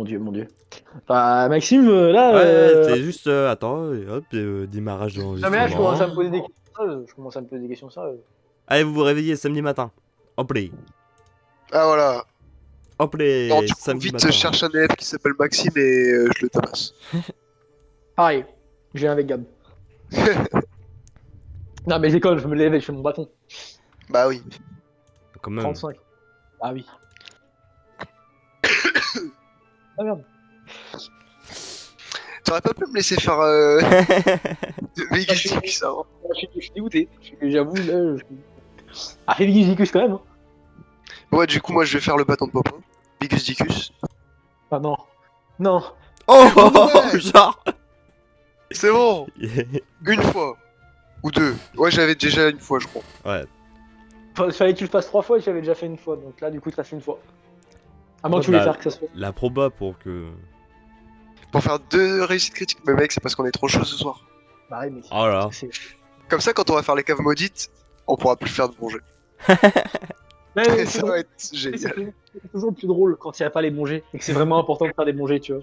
mon dieu, mon dieu. Bah, Maxime, là. Ouais, c'est juste. Attends, et hop, démarrage Non, mais là, je commence d'enregistrement. à me poser des questions sérieuses. Je commence à me poser des questions sérieuses. Allez, vous vous réveillez samedi matin. Hop les. Ah voilà. Hop Non, les, du coup, samedi vite, je matin. cherche un élève qui s'appelle Maxime et je le tabasse. Pareil, j'ai un avec Gab. Non, mais j'école, je me lève et je fais mon bâton. Bah oui. Quand même. 35. Ah oui. Ah merde. T'aurais pas pu me laisser faire Vegas avant. Je suis dégoûté. J'avoue, là. Ah, fais Vigicus quand même. Hein. Ouais, du coup, moi je vais faire le bâton de Popin. Vicus Dicus. Ah non. Non. Oh, Ouais. genre. C'est bon. Une fois. Ou deux. Ouais, j'avais déjà une fois, je crois. Ouais. Fallait que tu le fasses 3 fois et j'avais déjà fait une fois. Donc là, du coup, tu fasses une fois. À moins que tu Bah, voulais faire que ça soit. La proba pour que. Pour faire 2 réussites critiques. Mais mec, c'est parce qu'on est trop chaud ce soir. Bah ouais, mais. Oh là. Comme ça, quand on va faire les caves maudites, on pourra plus faire de bons jeux. Mais Ça va être génial. c'est toujours plus drôle quand il n'y a pas les bons jets et que c'est vraiment important de faire des bons jets, tu vois.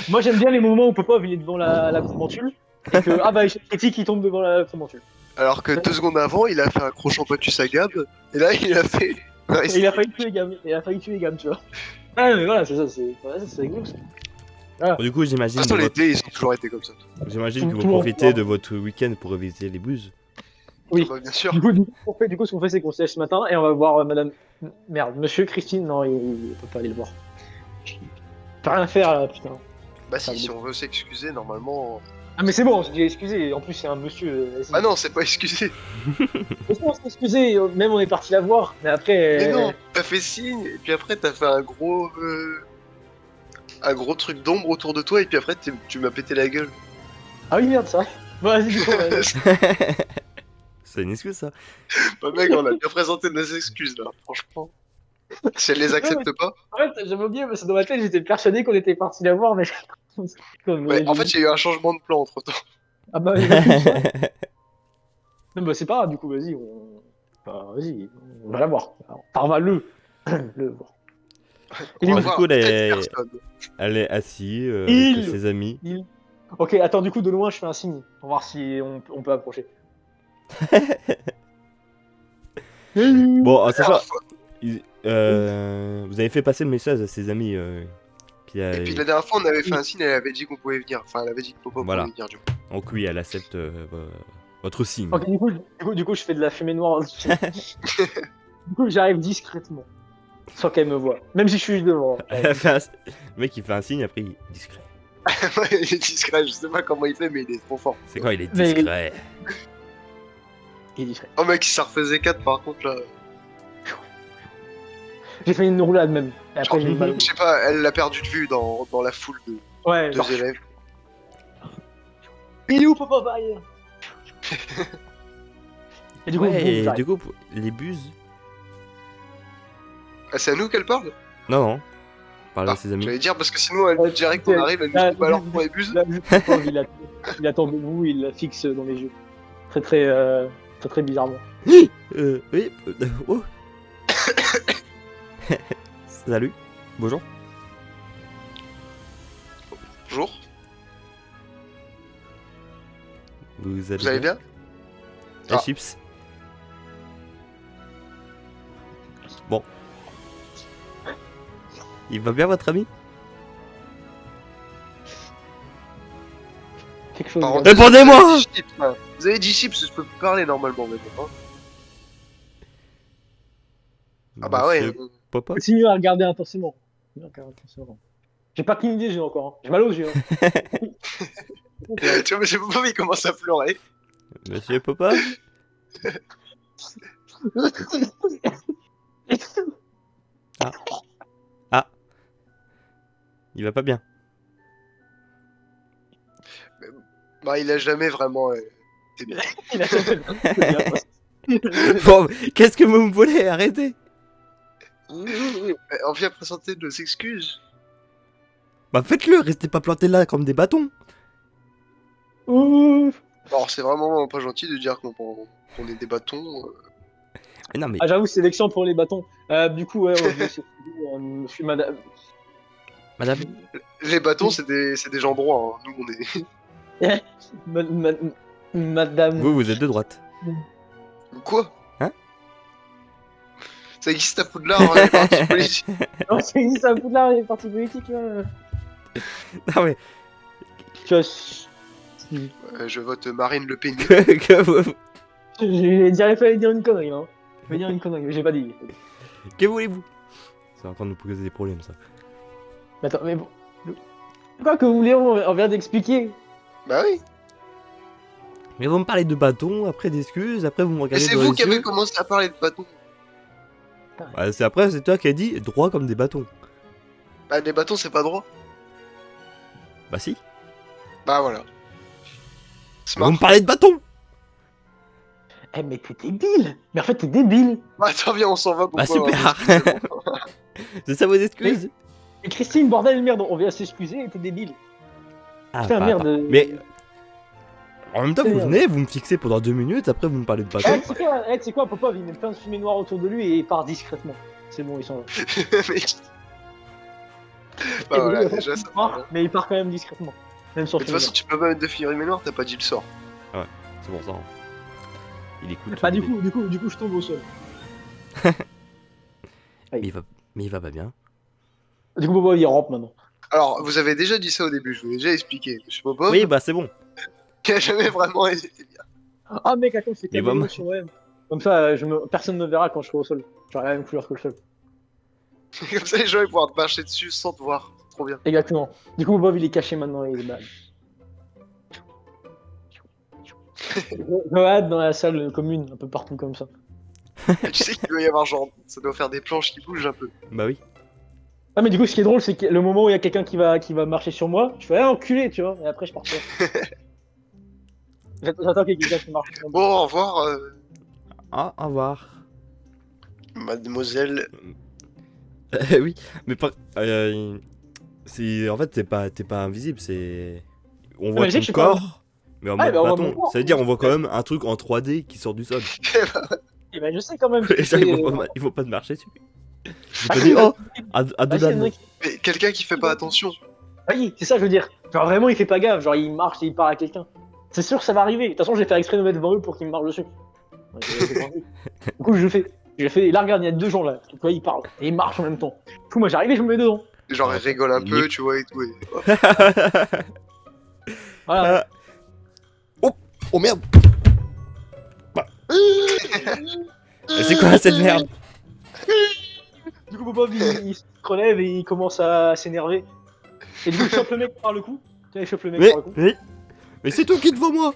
Moi, j'aime bien les moments où Popov il est devant la conventule et que ah bah échec critique il tombe devant la conventule. Alors que 2 secondes avant, il a fait un crochet pointus à Gab. Et là, il a fait. Et il a failli tuer Gam, tu vois. Ah mais voilà, c'est ça, c'est rigolo ça. Bon, du coup, De j'imagine toute façon, que les votre- dés, ils ont toujours été comme ça. j'imagine que vous Toujours. profitez de votre week-end pour réviser les buses. Oui. Bah, bien sûr. Du coup, ce qu'on fait, c'est qu'on se lève ce matin et on va voir Madame. Merde, Monsieur Christine. Non, il peut pas aller le voir. Il peut rien faire là, putain. Bah, si on veut s'excuser, normalement. Ah mais c'est bon, on s'est dit excusez. En plus, c'est un monsieur. Vas-y. Ah non, c'est pas excusé. On s'est excusé. Même on est parti la voir, mais après. Mais non, t'as fait signe, et puis après, t'as fait un gros. Un gros truc d'ombre autour de toi, et puis après, tu m'as pété la gueule. Ah oui, merde, c'est vrai. Bon, vas-y, du coup, C'est une excuse ça. Bah, mec, on a bien présenté nos excuses là, franchement. Si elle les accepte pas. en fait, j'avais oublié, parce que dans ma tête, j'étais persuadé qu'on était parti la voir, mais. Comme, Ouais, en fait, il y a eu un changement de plan entre temps. Ah bah, il y a plus de ça. Non, bah, c'est pas grave, du coup, vas-y, bah, vas-y, on va la voir. Enfin, on va le voir. Il est On où va Du voir coup, peut-être personne. elle est assise Il- avec ses amis. Ok, attends, du coup, de loin, je fais un signe pour voir si on peut approcher. Bon, en sachant, Alors, vous avez fait passer le message à ses amis qui a... et puis la dernière fois, on avait fait un signe, elle avait dit qu'on pouvait venir. Enfin, elle avait dit que Popo Voilà. pouvait venir, du coup. Donc oui, elle accepte votre signe. Ok, du coup, je fais de la fumée noire. Du coup, j'arrive discrètement, sans qu'elle me voie. Même si je suis devant. Elle fait le mec il fait un signe, après il est discret. Ouais, il est discret, je sais pas comment il fait, mais il est trop fort. C'est quand il est Mais- discret. Il est discret. Oh mec, ça refaisait 4 par contre là. J'ai fait une roulade même. Et après, j'ai eu mal. Je sais pas, elle l'a perdu de vue dans la foule de Ouais, genre. 2 élèves. Il est où, papa Bye. Et du coup, Ouais, boum, et j'arrive. du coup, les buses... Ah, c'est à nous qu'elle parle? Non, non. Parle à Ah, ses amis. j'allais dire parce que sinon, elle Ouais, dirait qu'on arrive, elle nous là, coupe alors pour les buses. Là, il attend debout, il la fixe dans les yeux. Très bizarrement. Oui. Oh. Salut. Bonjour. Bonjour, Vous vous allez bien? Les Ah. chips. Bon. Il va bien votre ami? Quelque chose. Par de- contre, Répondez-moi. vous avez dit chips, hein. Vous avez dit chips, je peux plus parler normalement maintenant. Hein. Ah bah ouais. Monsieur Papa. Continue à regarder intensément. J'ai pas cligné des yeux encore. Hein. J'ai mal aux yeux. Hein. Tu vois, mais j'ai pas envie, il commence à pleurer. Monsieur Papa. Il va pas bien. Bah, il a jamais vraiment été bien. Il a fait Bon, qu'est-ce que vous me voulez? Arrêtez. On vient présenter nos excuses. Bah faites-le, restez pas plantés là comme des bâtons. Ouf. Alors, c'est vraiment pas gentil de dire qu'on est des bâtons. Mais non mais... Ah, j'avoue, c'est vexant pour les bâtons. Du coup, ouais, monsieur, madame. Madame. Les bâtons, c'est des gens droits. Hein. Nous, on est. Madame. Vous êtes de droite. Quoi? Hein? Ça existe à Poudlard, les partis politiques. Non, ça existe à Poudlard, les partis politiques là. Ah ouais. Tu vois, Je vote Marine Le Pen. que vous... j'aurais fallu dire une connerie, hein. Je vais dire une connerie, mais j'ai pas dit. Que voulez-vous? Ça va encore nous poser des problèmes, ça. Mais attends, mais bon. Quoi que vous voulez, on vient d'expliquer. Bah oui. Mais vous me parlez de bâton, après d'excuses, après vous me Et regardez c'est dans vous les qui avez yeux. commencé à parler de bâtons. Ouais, c'est après, c'est toi qui as dit droit comme des bâtons. Bah, les bâtons, c'est pas droit. Bah si. Bah voilà. Vous Smart. me parlez de bâton. Eh, mais t'es débile! Mais en fait, t'es débile! Bah, attends, viens, on s'en va. Bah pourquoi, super. c'est bon. C'est ça vos excuses? Et Christine, bordel de merde, on vient s'excuser et t'es débile. Ah, Putain, pas- merde. pas- Mais en même temps, vous Merde. venez, vous me fixez pendant 2 minutes, après vous me parlez de Eh, bâton. tu sais quoi, Popov, il met plein de fumée noire autour de lui et il part discrètement. C'est bon, ils sont là. Mec. Bah voilà, déjà, ça part bien. Mais il part quand même discrètement. Même sans De toute fumée façon, tu peux pas mettre de fumée noire, t'as pas dit le sort. C'est pour ça. Hein. Il écoute. noire. Bah, du coup, je tombe au sol. Mais il va pas bien. Du coup, Popov, il rampe maintenant. Alors, vous avez déjà dit ça au début, je vous l'ai déjà expliqué. Monsieur Popov, Oui, bah c'est bon. qui a jamais vraiment été bien. Ah, mec, attends, c'est Mais caméléon vraiment. sur OM. Comme ça, personne ne me verra quand je serai au sol. J'aurai la même couleur que le sol. Comme ça, les gens ils vont pouvoir te marcher dessus sans te voir. C'est trop bien. Exactement. Du coup, Popov, il est caché maintenant et il est mal. Noad dans la salle commune, un peu partout comme ça. Et tu sais qu'il doit y avoir genre, ça doit faire des planches qui bougent un peu. Bah oui. Ah, mais du coup, ce qui est drôle, c'est que le moment où il y a quelqu'un qui va marcher sur moi, je fais ah, enculé, tu vois, et après je pars. J'attends qu'il y ait quelqu'un qui marche sur moi. Bon, au revoir, Ah, au revoir. mademoiselle. Oui, mais pas. C'est en fait t'es pas invisible, c'est. On voit mais je sais ton que je suis pas corps, mais en Ah, mode mais on voit mon bâton. corps. Ça veut dire on voit quand même un truc en 3D qui sort du sol. Et ben je sais quand même. Les gens ils vont pas te marcher dessus. J'ai pas dit oh à deux Vas-y, dalles. mec. Mais quelqu'un qui fait pas attention. Oui, c'est ça, je veux dire. Genre vraiment, il fait pas gaffe. Genre, il marche et il parle à quelqu'un. C'est sûr que ça va arriver. De toute façon, je vais faire exprès de me mettre devant eux pour qu'ils me marchent dessus. Ouais, j'ai pas envie. Du coup, je fais. Là, regarde, il y a 2 gens là. Tu vois, ils parlent et ils marchent en même temps. Du coup, moi, j'arrive et je me mets dedans. Genre, il rigole un peu, Nick. tu vois, et tout. Et... Voilà. Oh merde. C'est quoi cette merde? Du coup, Bob, il se relève et il commence à s'énerver. Et du coup, il chope le mec par le cou. Tu vois, il chope le mec Mais par le cou. mais c'est toi qui es devant moi.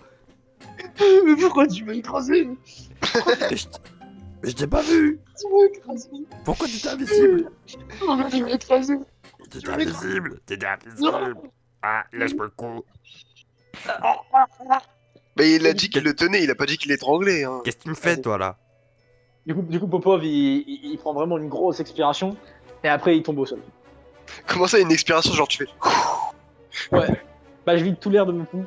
Mais pourquoi tu m'as écrasé? Mais je t'ai pas vu. Tu m'as écrasé. Pourquoi t'étais invisible? Pourquoi tu m'as écrasé? T'étais invisible. T'étais invisible. Ah, lâche-moi le cou. Mais il a dit qu'il le tenait, il a pas dit qu'il l'étranglait. Hein. Qu'est-ce que tu me fais toi là? Du coup, Popov, il prend vraiment une grosse expiration. Et après, il tombe au sol. Comment ça, une expiration, genre tu fais. Ouais. Bah, je vide tout l'air de mon poumon.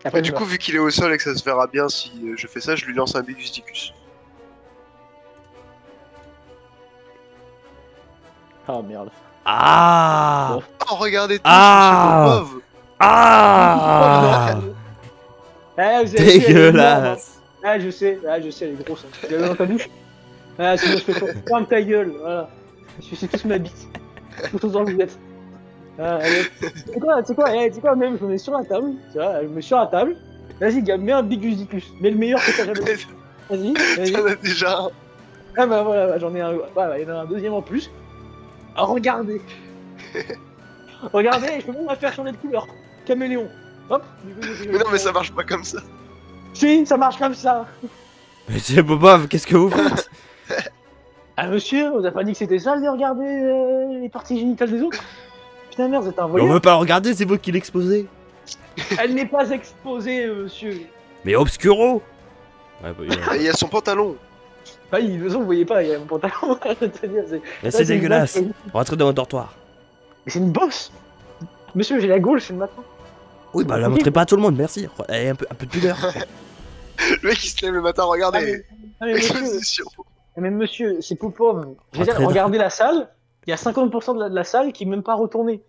Après, Bah, du coup, vu qu'il est au sol et que ça se verra bien si je fais ça, je lui lance un Bigus Dicus. Ah merde. Ah. Bon. Oh, regardez tous, Ah. Monsieur Popov. Ah. Ah, vous avez vu, elle est énorme, hein. Dégueulasse. Ah, je sais, elle est grosse. Hein. Tu l'as vu dans ta bouche? Ah, sinon je fais quoi? Ferme ta gueule, voilà. Je suis tous ma bite. Tous dans vous êtes. Ah, allez. C'est quoi, même, je me mets sur la table. Tu vois, je me mets sur la table. Vas-y, gars, mets un Bigus Dicus. Mets le meilleur que t'as jamais vu. Vas-y. T'en as déjà un. Ah bah voilà, bah, j'en ai un. Voilà, il y en a un deuxième en plus. Ah, regardez. Regardez, je peux même la faire changer de couleur. Caméléon. Hop. Mais non, mais ça marche pas comme ça. Si, ça marche comme ça. Monsieur Bobov, qu'est-ce que vous faites? Ah monsieur, on a pas dit que c'était sale de regarder les parties génitales des autres? Putain merde, vous êtes un Mais on voyeur. veut pas le regarder, c'est vous qui l'exposez. Elle n'est pas exposée, monsieur. Mais obscuro. Ouais, bah, Et il y a son pantalon. Bah, de toute façon, vous voyez pas, il y a mon pantalon. Je vais te dire, là, ça, c'est une dégueulasse. bosse. Rentrez dans le dortoir. Mais c'est une bosse. Monsieur, j'ai la gaule, c'est le matin. Oui, bah la montrez pas à tout le monde, merci. Un peu de pudeur. Le mec il se lève le matin, regardez. Ah, mais monsieur, Exposition. mais monsieur, c'est Popov. Je veux dire, Rentrez dans- regardez la salle. Il y a 50% de la salle qui est même pas retournée.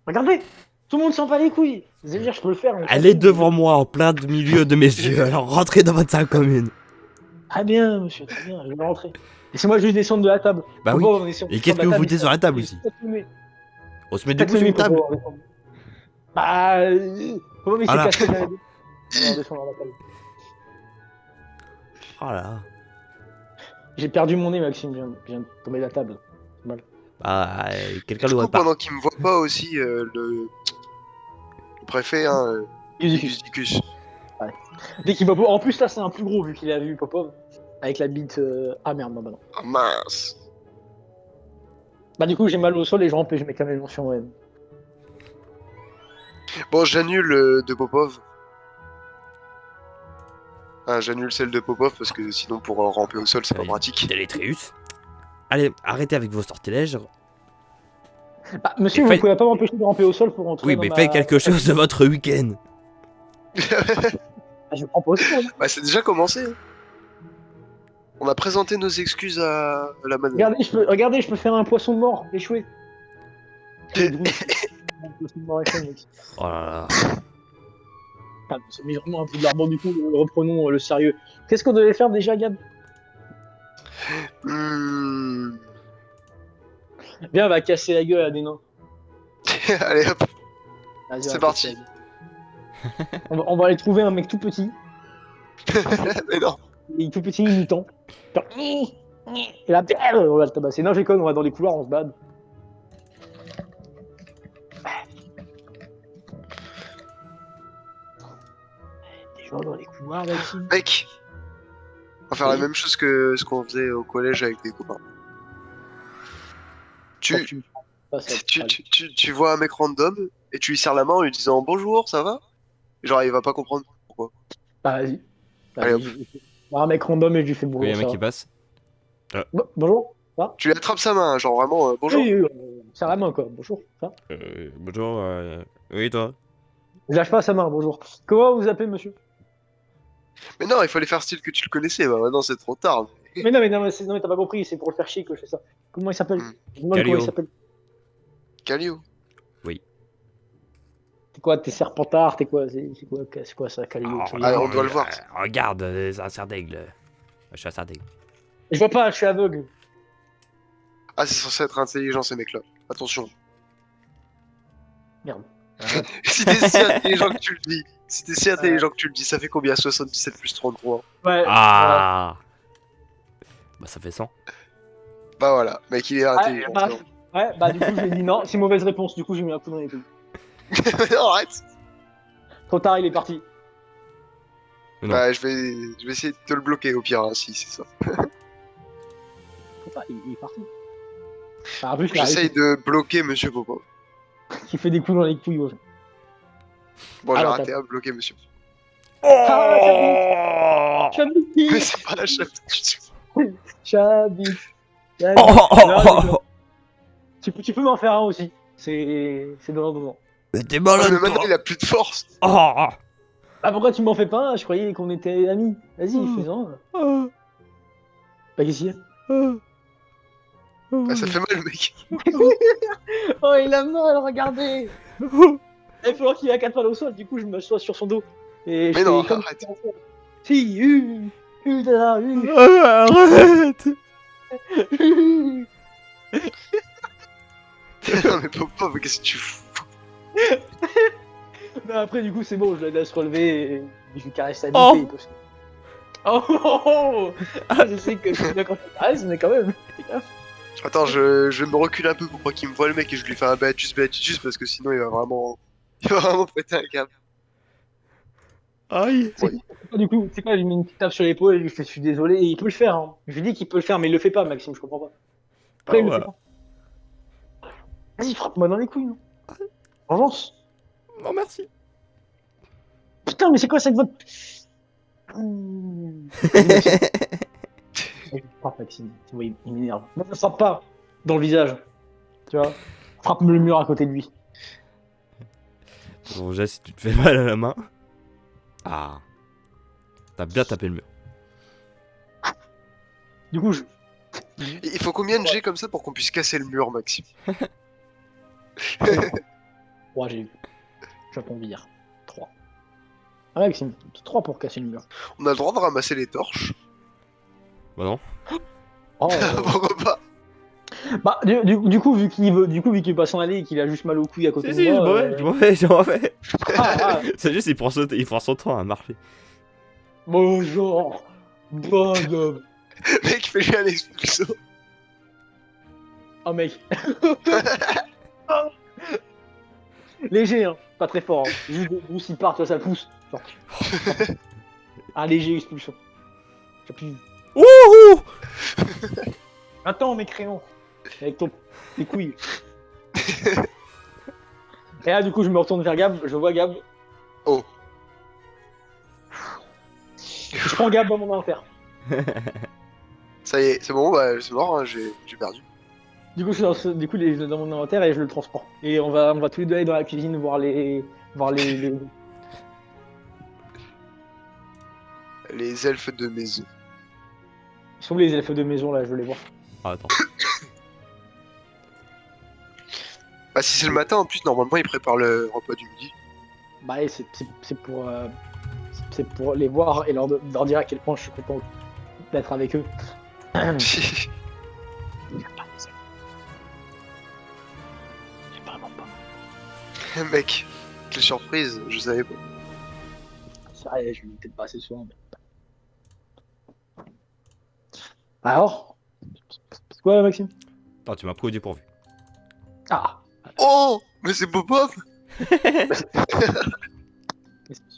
Regardez, tout le monde s'en bat les couilles. Vous allez dire, je peux le faire. mais Elle est je- devant moi, en plein de milieu de mes yeux. Alors rentrez dans votre salle commune. Très bien, monsieur, très bien, je vais rentrer. Laissez-moi juste descendre de la table. Bah Faut oui. pas, on est sur- Et qu'est-ce de que vous table, foutez il sur la s'est- table il aussi? s'est filmé. On se met debout sur une table. Bah, comment il s'est Voilà. cassé la... On va descendre à la table. Oh là. J'ai perdu mon nez, Maxime, je viens de tomber de la table. Bah, quelqu'un Du le coup, répare. pendant qu'il me voit pas aussi, le préfet, hein, Dicus. Dicus. Dès qu'il Popov. En plus, là, c'est un plus gros vu qu'il a vu Popov. Avec la bite. Ah merde, non, bah non. Ah mince. Bah, du coup, j'ai mal au sol et je rampe et je mets quand même mention OM. Bon, j'annule de Popov. Ah, j'annule celle de Popov parce que sinon pour ramper au sol c'est pas Oui. pratique. Délétrius. Allez, arrêtez avec vos sortilèges. Bah, monsieur, Et vous faites- pouvez pas m'empêcher de ramper au sol pour rentrer Oui, dans mais ma... faites quelque chose de votre week-end. Ah, je rampe au sol. Hein. Bah c'est déjà commencé. Hein. On a présenté nos excuses à la madame. Regardez, je peux faire un poisson mort, échoué. Un poisson mort échoué, mec. Oh là là. Ah, c'est mis vraiment un peu de l'arbor du coup, reprenons le sérieux. Qu'est-ce qu'on devait faire déjà, Gab? Hmm. Viens, on va casser la gueule à des nains. Allez hop, Vas-y, c'est on va parti. casser la gueule. On va aller trouver un mec tout petit, Mais non. et tout petit imitant. Genre, et là, on va le tabasser. Non, j'ai con, on va dans les couloirs, on se bade. Des gens dans les couloirs, Maxime. Mec, on va faire la Oui. même chose que ce qu'on faisait au collège avec des copains. Quand Tu, me passes à- tu vois un mec random et tu lui serres la main en lui disant bonjour, ça va? Genre il va pas comprendre pourquoi. Bah, vas-y. Allez, hop. Un mec random et je lui fais Oui, bonjour. y a un mec ça qui va. passe. Bonjour, ça va? Tu lui attrapes sa main, genre vraiment bonjour. Oui, serre la main, quoi. Bonjour, ça va? Bonjour. Oui, toi. Je lâche pas sa main, bonjour. Comment vous appelez, monsieur? Mais non, il fallait faire style que tu le connaissais, bah maintenant c'est trop tard. Mais non, mais t'as pas compris, c'est pour le faire chier que je fais ça. Comment il s'appelle? Hmm. Je me demande comment Calio. il s'appelle. Calio. T'es quoi? T'es serpentard? T'es quoi? C'est quoi ça, Calio? Oh, Ça y est. Ah, on doit le voir. Regarde, c'est un cerf d'aigle. Je suis un cerf d'aigle. Je vois pas, je suis aveugle. Ah, c'est censé être intelligent ces mecs-là. Attention. Merde. Si t'es si intelligent que tu le dis, si t'es si intelligent que tu le dis, ça fait combien? 77 plus 33. Ouais. Ah. Bah ça fait 100. Bah voilà, mec il est intelligent. bah, c'est bon. Ouais, bah du coup j'ai dit non, c'est mauvaise réponse, du coup j'ai mis un coup dans les couilles. Non, arrête. Trop tard, il est parti. Non. Bah je vais essayer de te le bloquer au pire, hein, si c'est ça. Trop tard, il est parti. Enfin, en plus, il a J'essaye de bloquer Monsieur Popov. qui fait des coups dans les couilles. Ouais. Bon, j'ai Alors, raté à bloquer Monsieur. Oh. Chabit, Mais c'est pas la chef. Chabit. Oh. Tu peux m'en faire un aussi. C'est donnant. Mais t'es Oh, malade, mais maintenant toi. il a plus de force. Oh. Ah pourquoi tu m'en fais pas un? Je croyais qu'on était amis. Vas-y, fais-en. Oh. Bah qu'est-ce qu'il y a? Bah, ça fait mal, mec. Oh il a mal, regardez. Il faut qu'il a 4 balles au sol, du coup je m'assois sur son dos. Et je Mais non, fais comme arrête. si, Arrête. Non, mais Popov, qu'est-ce que tu fous? Mais après, du coup, c'est bon, je l'aide à se relever et je lui caresse sa bite. Oh. Et il peut se- Oh. Ah, je sais que je suis bien quand tu caresses, mais quand même. Fais gaffe. Attends, je vais me reculer un peu pour pas qu'il me voit le mec et je lui fais un Beatus parce que sinon il va vraiment péter un câble. Aïe. Du coup, c'est quoi, je lui mets une petite tape sur l'épaule et je lui fais je suis désolé. Et il peut le faire. Hein. Je lui dis qu'il peut le faire, mais il le fait pas, Maxime, je comprends pas. Après, Ah il le ouais. fait pas. Vas-y, frappe-moi dans les couilles. Non. Avance. Non merci. Putain, mais c'est quoi cette vote? Vas-y, Maxime. Frappe, Maxime. Tu vois, il m'énerve. Non, ne frappe pas dans le visage. Tu vois. Frappe le mur à côté de lui. Bon, déjà si tu te fais mal à la main. Ah. T'as bien tapé le mur. Du coup, Il faut combien de G comme ça pour qu'on puisse casser le mur, Maxime? 3, j'ai eu. J'attends dire. 3. Ah, Maxime, 3 pour casser le mur. On a le droit de ramasser les torches. Bah non. Oh, Pourquoi pas? bah, du coup, vu qu'il peut pas s'en aller et qu'il a juste mal au couille à côté Si, de si, je moi. m'en vais, je m'en vais. Ah, C'est juste, il prend son temps à marcher. bonjour. Bonhomme. Mec, fais-lui un expulso. Oh, mec. Léger, hein. Pas très fort. Hein. Juste douce, il part, toi, ça pousse. Genre. Un léger expulsion. J'appuie. Wouhou! Attends, mes crayons. Avec tes couilles. Et là, du coup, je me retourne vers Gab. Je vois Gab. Oh. Je prends Gab dans mon inventaire. Ça y est, c'est bon, bah, c'est mort, hein, j'ai perdu. Du coup, il est dans mon inventaire et je le transporte. Et on va tous les deux aller dans la cuisine voir les. Les elfes de maison. Ils sont où les elfes de maison là, je veux les voir. Ah, attends. Bah, si c'est le matin, en plus, normalement, ils préparent le repas du midi. Bah, et c'est pour les voir et leur dire à quel point je suis content d'être avec eux. J'ai vraiment pas. Mec, quelle surprise, je savais pas. C'est vrai, je vais peut-être pas assez souvent. Mais... Alors c'est quoi, Maxime? Attends, tu m'as pris au dépourvu. Ah, Oh, mais c'est Popov. Monsieur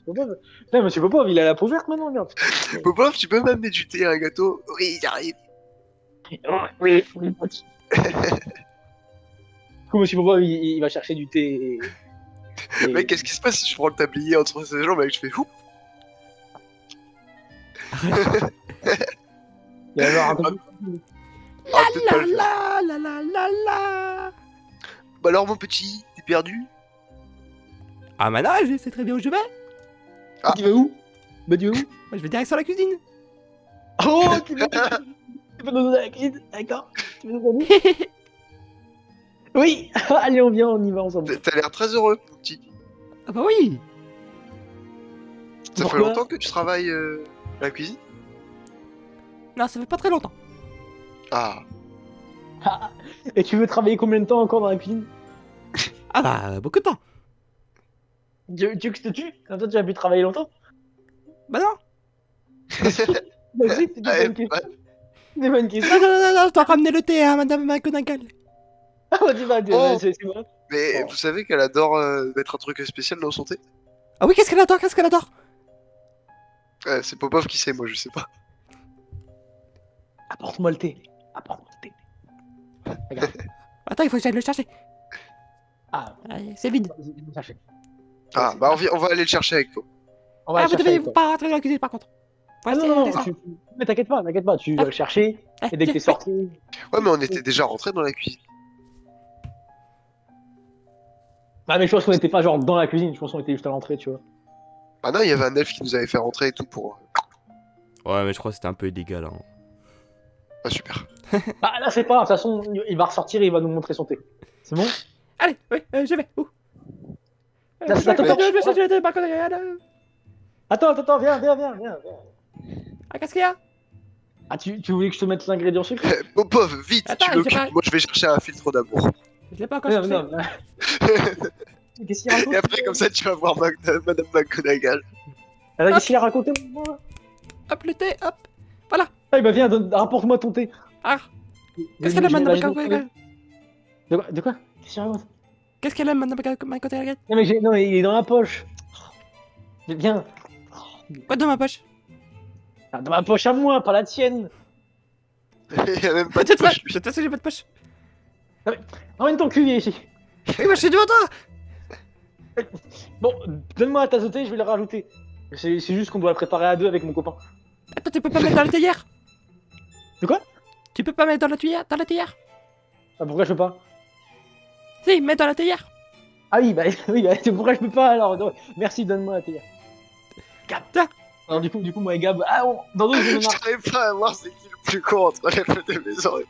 Popov. Putain, Monsieur Popov, il a la peau verte maintenant, regarde. Popov, tu peux m'amener du thé et un gâteau? Oui, j'arrive. Oui. Du coup, Monsieur Popov, il va chercher du thé. Et... Mec, qu'est-ce qui se passe si je prends le tablier entre ses jambes et que je fais fou? Il va avoir un peu... Ah, peut-être pas le faire. la. Bah alors, mon petit, t'es perdu? Ah, maintenant, je sais très bien où je vais. Ah. Tu vas où? Bah, tu vas où? Moi, je vais direct sur la cuisine. Oh, tu veux nous donner la cuisine? D'accord. Tu veux nous donner? Oui. Allez, on vient, on y va ensemble. T'as l'air très heureux, mon petit. Ah, bah oui. Ça fait Pourquoi? longtemps que tu travailles à la cuisine? Non, ça fait pas très longtemps. Ah, Ah. Et tu veux travailler combien de temps encore dans la cuisine? Ah, bah, beaucoup de temps. Tu veux que je te tue? Comme ça, tu as pu travailler longtemps? Bah non. Vas-y, c'est une ouais, bonne question. ouais. C'est une bonne Non, question. non, je dois ramener le thé à Madame McGonagall. Ah, vas-y, Oh. c'est moi. Mais Oh. vous savez qu'elle adore mettre un truc spécial dans son thé? Ah oui, qu'est-ce qu'elle adore, qu'est-ce qu'elle adore? C'est Popov qui sait, moi je sais pas. Apporte-moi le thé. Apporte-moi le thé. Regarde. Attends, il faut que j'aille le chercher. Ah, Allez, c'est vide. vas-y, viens me chercher. Ah, bah on va aller le chercher avec toi. On va Ah, le vous chercher devez avec toi. pas rentrer dans la cuisine par contre. Ah Restez, non, restez. mais t'inquiète pas, tu vas le chercher, et dès que t'es sorti... Ouais, mais on était déjà rentrés dans la cuisine. Ah mais je pense qu'on était pas genre dans la cuisine, je pense qu'on était juste à l'entrée, tu vois. Ah non, il y avait un elfe qui nous avait fait rentrer et tout pour... Ouais, mais je crois que c'était un peu illégal. Hein. Ah, super. Bah là c'est pas grave, de toute façon, il va ressortir et il va nous montrer son thé. C'est bon? Allez, oui, je vais. Où Attends, je vais chercher le thé, McGonagall. Attends, viens. Ah, qu'est-ce qu'il y a? Ah tu voulais que je te mette l'ingrédient secret? Popov, vite, Attends, tu j'ai l'occupes. pas- Moi je vais chercher un filtre d'amour. Je l'ai pas encore Non, cherché. non, Qu'est-ce qu'il raconte? Et après, comme ça, tu vas voir Madame McGonagall. Alors, qu'est-ce qu'il a raconté? Hop, le thé, hop. Ah bah viens, rapporte-moi ton thé. Ah, qu'est-ce qu'elle aime, Madame J'ai- McGonagall? De quoi? Qu'est-ce qu'il raconte? Qu'est-ce qu'elle aime, Madame McGonagall? Non mais il est dans la poche. Viens. Quoi dans ma poche? Ah, dans ma poche à moi, pas la tienne. Il y a même pas de Peut-être pas, poche, lui. peut-être que j'ai pas de poche. Emmène ton cul ici. Oui, moi je suis devant toi. Bon, donne-moi la tasse de thé, je vais le rajouter. C'est juste qu'on doit le préparer à deux avec mon copain. Attends, tu peux pas mettre dans la théière? De quoi? Tu peux pas mettre dans la théière? Ah, pourquoi je peux pas? Si, mets dans la théière. Ah oui, bah c'est pourquoi je peux pas alors. Non, merci, donne-moi la théière. Alors du coup, moi et Gab, ah, dans d'autres, je Je n'arrive pas à voir c'est qui le plus con entre les deux des maisons. Là,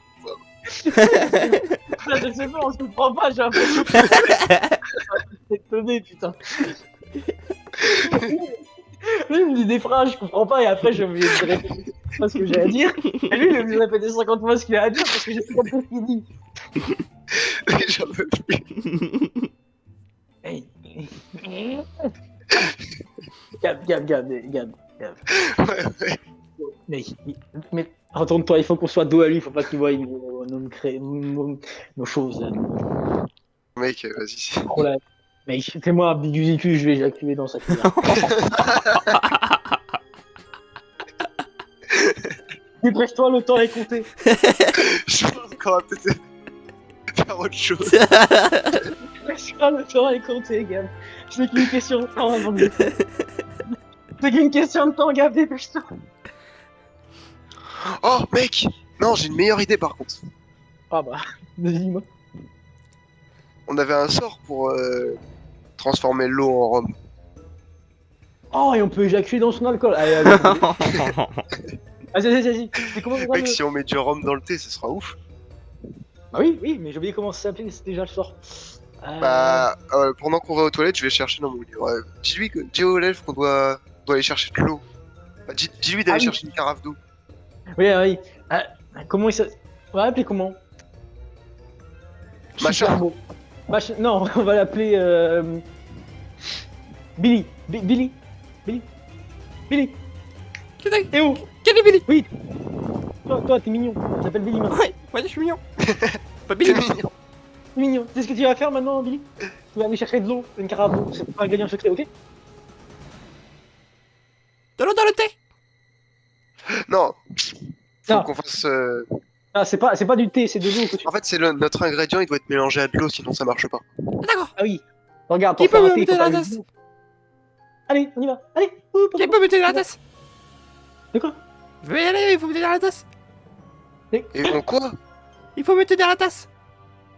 je sais pas, on se comprend pas, j'ai l'impression que c'est étonné, putain. Lui, il me dit des phrases, je comprends pas, et après, j'ai oublié de répéter ce que j'ai à dire. Et lui, il a oublié de répéter 50 fois ce qu'il a à dire parce que j'ai pas compris ce qu'il dit. J'en peux plus. Hey. Gab. Ouais, ouais. Mais retourne-toi, il faut qu'on soit dos à lui, il faut pas qu'il voie nos choses. Là. Mec, vas-y. Oh là. Mec, fais-moi un bigusicus, je vais éjaculer dans sa cuillère. Dépêche-toi, le temps est compté. Je pense qu'on va peut-être faire autre chose. Dépêche-toi, le temps est compté, Gab. C'est qu'une question de temps avant de... C'est qu'une question de temps, Gab, dépêche-toi. Oh, mec! Non, j'ai une meilleure idée par contre. Ah bah, dis-moi. On avait un sort pour transformer l'eau en rhum. Oh, et on peut éjaculer dans son alcool. Allez. Vas-y. C'est comment Mec, si on met du rhum dans le thé, ça sera ouf. Ah oui, mais j'ai oublié comment ça s'appelait, c'était déjà le sort. Bah, pendant qu'on va aux toilettes, je vais chercher dans mon livre. Dis au lèvres qu'on doit aller chercher de l'eau. Bah, dis-lui d'aller Ah oui. chercher une carafe d'eau. Oui. Comment il s'appelle? On va l'appeler comment? Machin. Super beau. Non, on va l'appeler Billy. Billy. Et où? Quel est Billy? Oui. Toi, t'es mignon. Tu t'appelles Billy maintenant. Ouais, je suis mignon. Pas Billy. C'est mignon. T'es mignon. C'est ce que tu vas faire maintenant, Billy? Tu vas aller chercher de l'eau, une carafe d'eau. C'est pas un ingrédient secret, ok? De l'eau dans le thé. Non. Faut Non. qu'on fasse. Ah, c'est pas du thé, c'est de l'eau que tu. En fait, c'est notre ingrédient, il doit être mélangé à de l'eau, sinon ça marche pas. D'accord. Ah oui. Regarde, Qui pour faire peut un me thé, mettre faut la pas tasse? de l'eau. Allez, on y va. Allez. Qui peut me mettre la tasse? De quoi? Je vais y aller, il faut me tenir la tasse. Et on quoi? Il faut me tenir la tasse.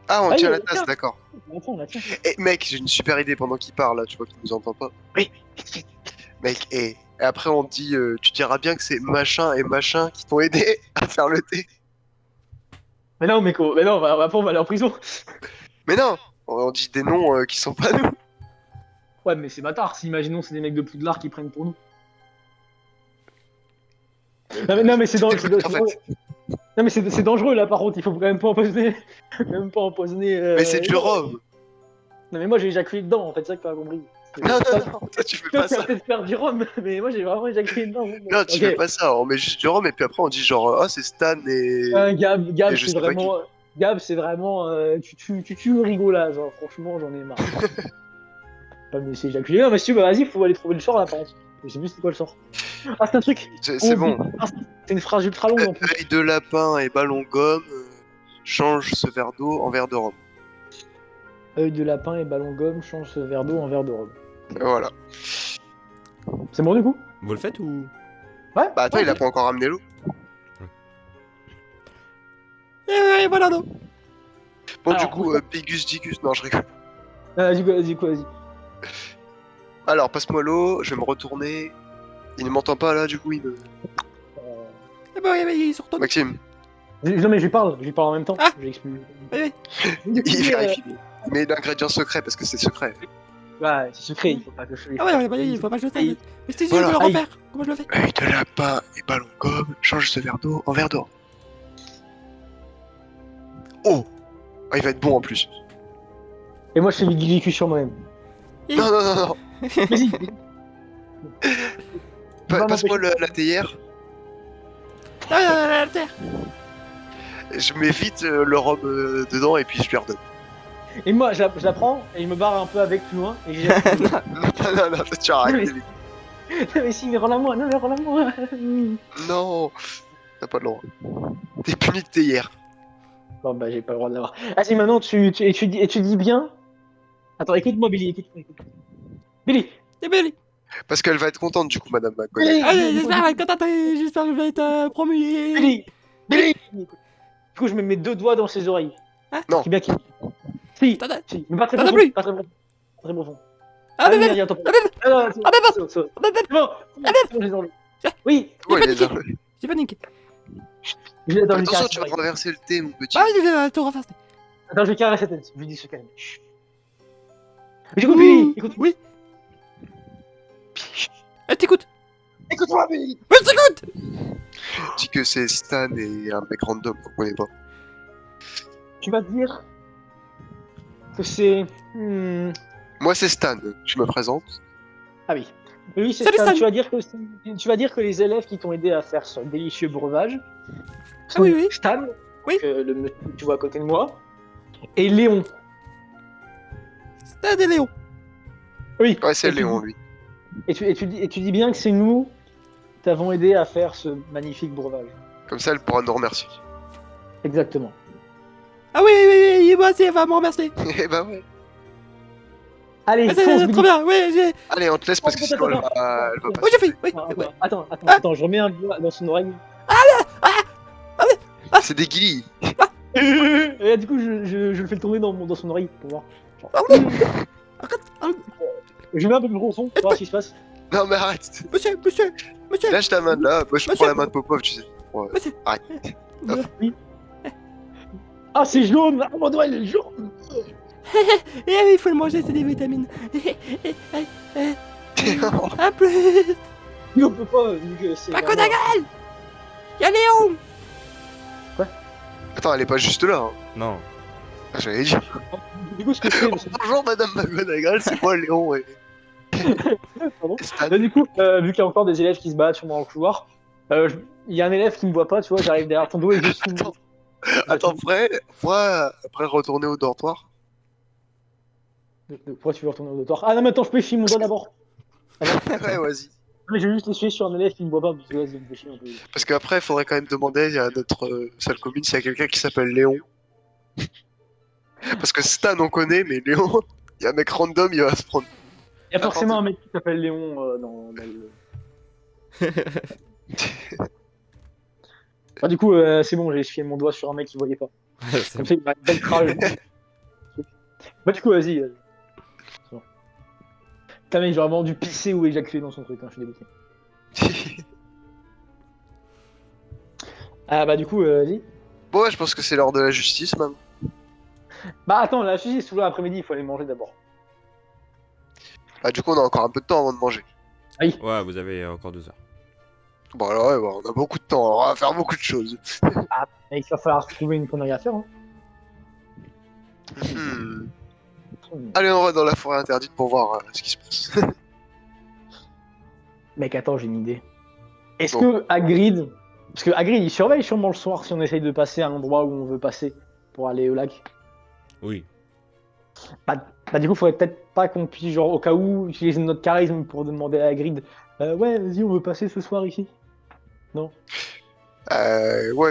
Ah, on Ah, tient oui, la tasse, tiens. d'accord. On la tient. Eh, mec, j'ai une super idée pendant qu'il parle, là, tu vois qu'il nous entend pas. Oui. Mec, et après on dit, tu diras bien que c'est machin et machin qui t'ont aidé à faire le thé. Mais non, après on va aller en prison. Mais non, on dit des noms qui sont pas nous. Ouais, mais c'est bâtard. Si imaginons c'est des mecs de Poudlard qui prennent pour nous. Non, mais c'est dangereux. En fait. Non, mais c'est dangereux là. Par contre, il faut quand même pas empoisonner. Mais c'est du rhum. Non, mais moi j'ai éjaculé dedans. En fait, c'est ça que t'as compris. Non, toi tu fais Toi, pas tu vas ça. peut-être faire du rhum, mais moi j'ai vraiment éjaculé dedans. Non, tu fais pas ça. On met juste du rhum et puis après on dit genre, ah, c'est Stan et. Gab, Et je c'est sais pas vraiment. Gab, c'est vraiment. Tu tues le rigolage. Hein. Franchement, j'en ai marre. Pas me laisser éjaculer. Non, mais si tu veux, vas-y, faut aller trouver le sort là, par contre. Je sais plus c'est quoi le sort. Ah, c'est un truc. C'est bon. Ah, c'est une phrase ultra longue en plus. Œil de lapin et ballon gomme, change ce verre d'eau en verre de rhum. Œil de lapin et ballon gomme, change ce verre d'eau en verre de rhum. Voilà. C'est bon du coup? Vous le faites ou? Ouais. Bah attends, ouais, il a pas encore ramené l'eau. Et voilà l'eau. Bon, Alors, du coup, Pigus Dicus, non, je rigole. Vas-y. Alors, passe-moi l'eau, je vais me retourner. Il ne m'entend pas là, du coup, il me. Eh ben, ils sont retournés. Maxime, Non, mais je lui parle en même temps. Ah. Je lui explique. Oui. il vérifie. Mais l'ingrédient secret, parce que c'est secret. Ouais, c'est secret, il faut pas que je Ah ouais, bah, il faut pas que je le fasse. Aïe. Mais c'était Voilà. je peux le refaire. Comment je le fais? Œil de lapin et ballon gomme, change ce verre d'eau en verre d'or. Oh, ah, il va être bon en plus. Et moi je fais du guillicus sur moi-même. Non. Vas-y. Va Passe-moi m'empêcher. la théière. La terre. Je mets vite le rhum dedans et puis je lui redonne. Et moi je la prends et je me barre un peu avec plus loin et j'ai. Non, tu arrêtes. Mais si, mais rends-la-moi, non, mais rends-la-moi. Non, t'as pas le droit. T'es puni de théière. Bon bah j'ai pas le droit de l'avoir. Vas-y maintenant tu dis bien. Attends, écoute-moi Billy, écoute-moi. Billy. C'est Billy. Parce qu'elle va être contente du coup, Madame McConaughey. Billy. Allez, j'espère qu'elle va être contente et j'espère que je vais être promu. Billy. Du coup je mets mes deux doigts dans ses oreilles. Hein? Non. Qui bien qui. Si. Attends, Si, mais pas très T'en as profond. plus. Pas très profond. Très profond. Ah, merde, bébé. il y a un temps. Ah, bébé. Ah, non, c'est bon, Ah, bébé. c'est bon, c'est bon. Ah, bébé. C'est bon, c'est bon, je les enlève. Oui, Ouais, J'ai les paniqué. J'ai paniqué. je l'ai dans le Attention, carré. tu vas te renverser le thé, mon petit. Ah, je vais tout refaire. Attends, je vais carrer sa tête. Je lui dis se calme. Chut. J'écoute Billy, écoute. Oui. Elle t'écoute. Écoute-moi, Billy. Mais je t'écoute. Dis que c'est Stan et un mec random qu'on connaît pas. Tu vas dire que c'est. Moi, c'est Stan. Je me présente. Ah oui. Oui, c'est Salut, ça. Stan. Tu vas dire que les élèves qui t'ont aidé à faire ce délicieux breuvage sont oui, oui. Stan, Oui. le monsieur que tu vois à côté de moi, et Léon. Stade et Léon. Oui. Ouais, c'est Et tu Léon, dis- lui. Et tu dis bien que c'est nous qui t'avons aidé à faire ce magnifique breuvage. Comme ça, elle pourra nous remercier. Exactement. Ah oui, oui, oui, moi aussi, elle va me remercier. Eh bah ouais. Allez, Ah, fonce, c'est Billy. trop bien, oui, j'ai. Allez, on te laisse parce que sinon, elle va Oui, pas. j'ai fait, oui. Attends, je remets un doigt dans son oreille. C'est des guillis. Et du coup, je le fais tourner dans son oreille pour voir. Genre, je mets un peu plus gros son pour voir ce qui se passe. Non, mais arrête. Monsieur. Lâche ta main de là. Moi, je prends la main de Popov, tu sais. Ouais. Monsieur. Arrête. Ah, c'est jaune! Ah, mon doigt, il est jaune! Et oui, il faut le manger, c'est des vitamines. Un plus. Mais on peut pas, vu que c'est. Pas qu'on a gueule. Y'a Léon. Attends, elle est pas juste là. Hein. Non. Ah, j'avais dit. Du coup, ce que je fais. parce que- Bonjour, madame McGonagall, c'est moi, Léon. Et... Pardon. Stan. Là, du coup, vu qu'il y a encore des élèves qui se battent sur moi dans le couloir, il y a un élève qui me voit pas, tu vois, j'arrive derrière ton dos et je suis. Attends, après retourner au dortoir. Pourquoi tu veux retourner au dortoir? Ah non, mais attends, je peux essuyer mon doigt d'abord. Ouais, vas-y. Mais je vais juste essuyer sur un élève qui me voit pas, parce que là, ça me fait chier un peu. Parce qu'après, il faudrait quand même demander à notre salle commune s'il y a quelqu'un qui s'appelle Léon. Parce que Stan, on connaît, mais Léon, il y a un mec random, il va se prendre. Il y a forcément un mec qui s'appelle Léon dans le. Ah, du coup, c'est bon, j'ai essuyé mon doigt sur un mec qui voyait pas. C'est Comme ça, il m'a une belle crage. Bah, du coup, vas-y. C'est bon. Putain, mec, j'aurais vraiment dû pisser ou éjaculer dans son truc, hein, je suis dégoûté. Ah, bah, du coup, vas-y. Bon, ouais, je pense que c'est l'heure de la justice, même. Bah, attends, la sushi, c'est toujours l'après-midi, il faut aller manger d'abord. Bah, du coup, on a encore un peu de temps avant de manger. Ouais, vous avez encore 2 heures. Bon, alors, ouais, bah, on a beaucoup de temps, alors on va faire beaucoup de choses. Mec, il va falloir trouver une connerie à faire, hein. Hmm. Allez, on va dans la forêt interdite pour voir ce qui se passe. Mec, attends, j'ai une idée. Est-ce Bon. que Hagrid. Parce que Hagrid, il surveille sûrement le soir si on essaye de passer à l'endroit où on veut passer pour aller au lac. Oui. Bah, du coup, faudrait peut-être pas qu'on puisse, genre, au cas où, utiliser notre charisme pour demander à Hagrid ouais, vas-y, on veut passer ce soir ici. Ouais,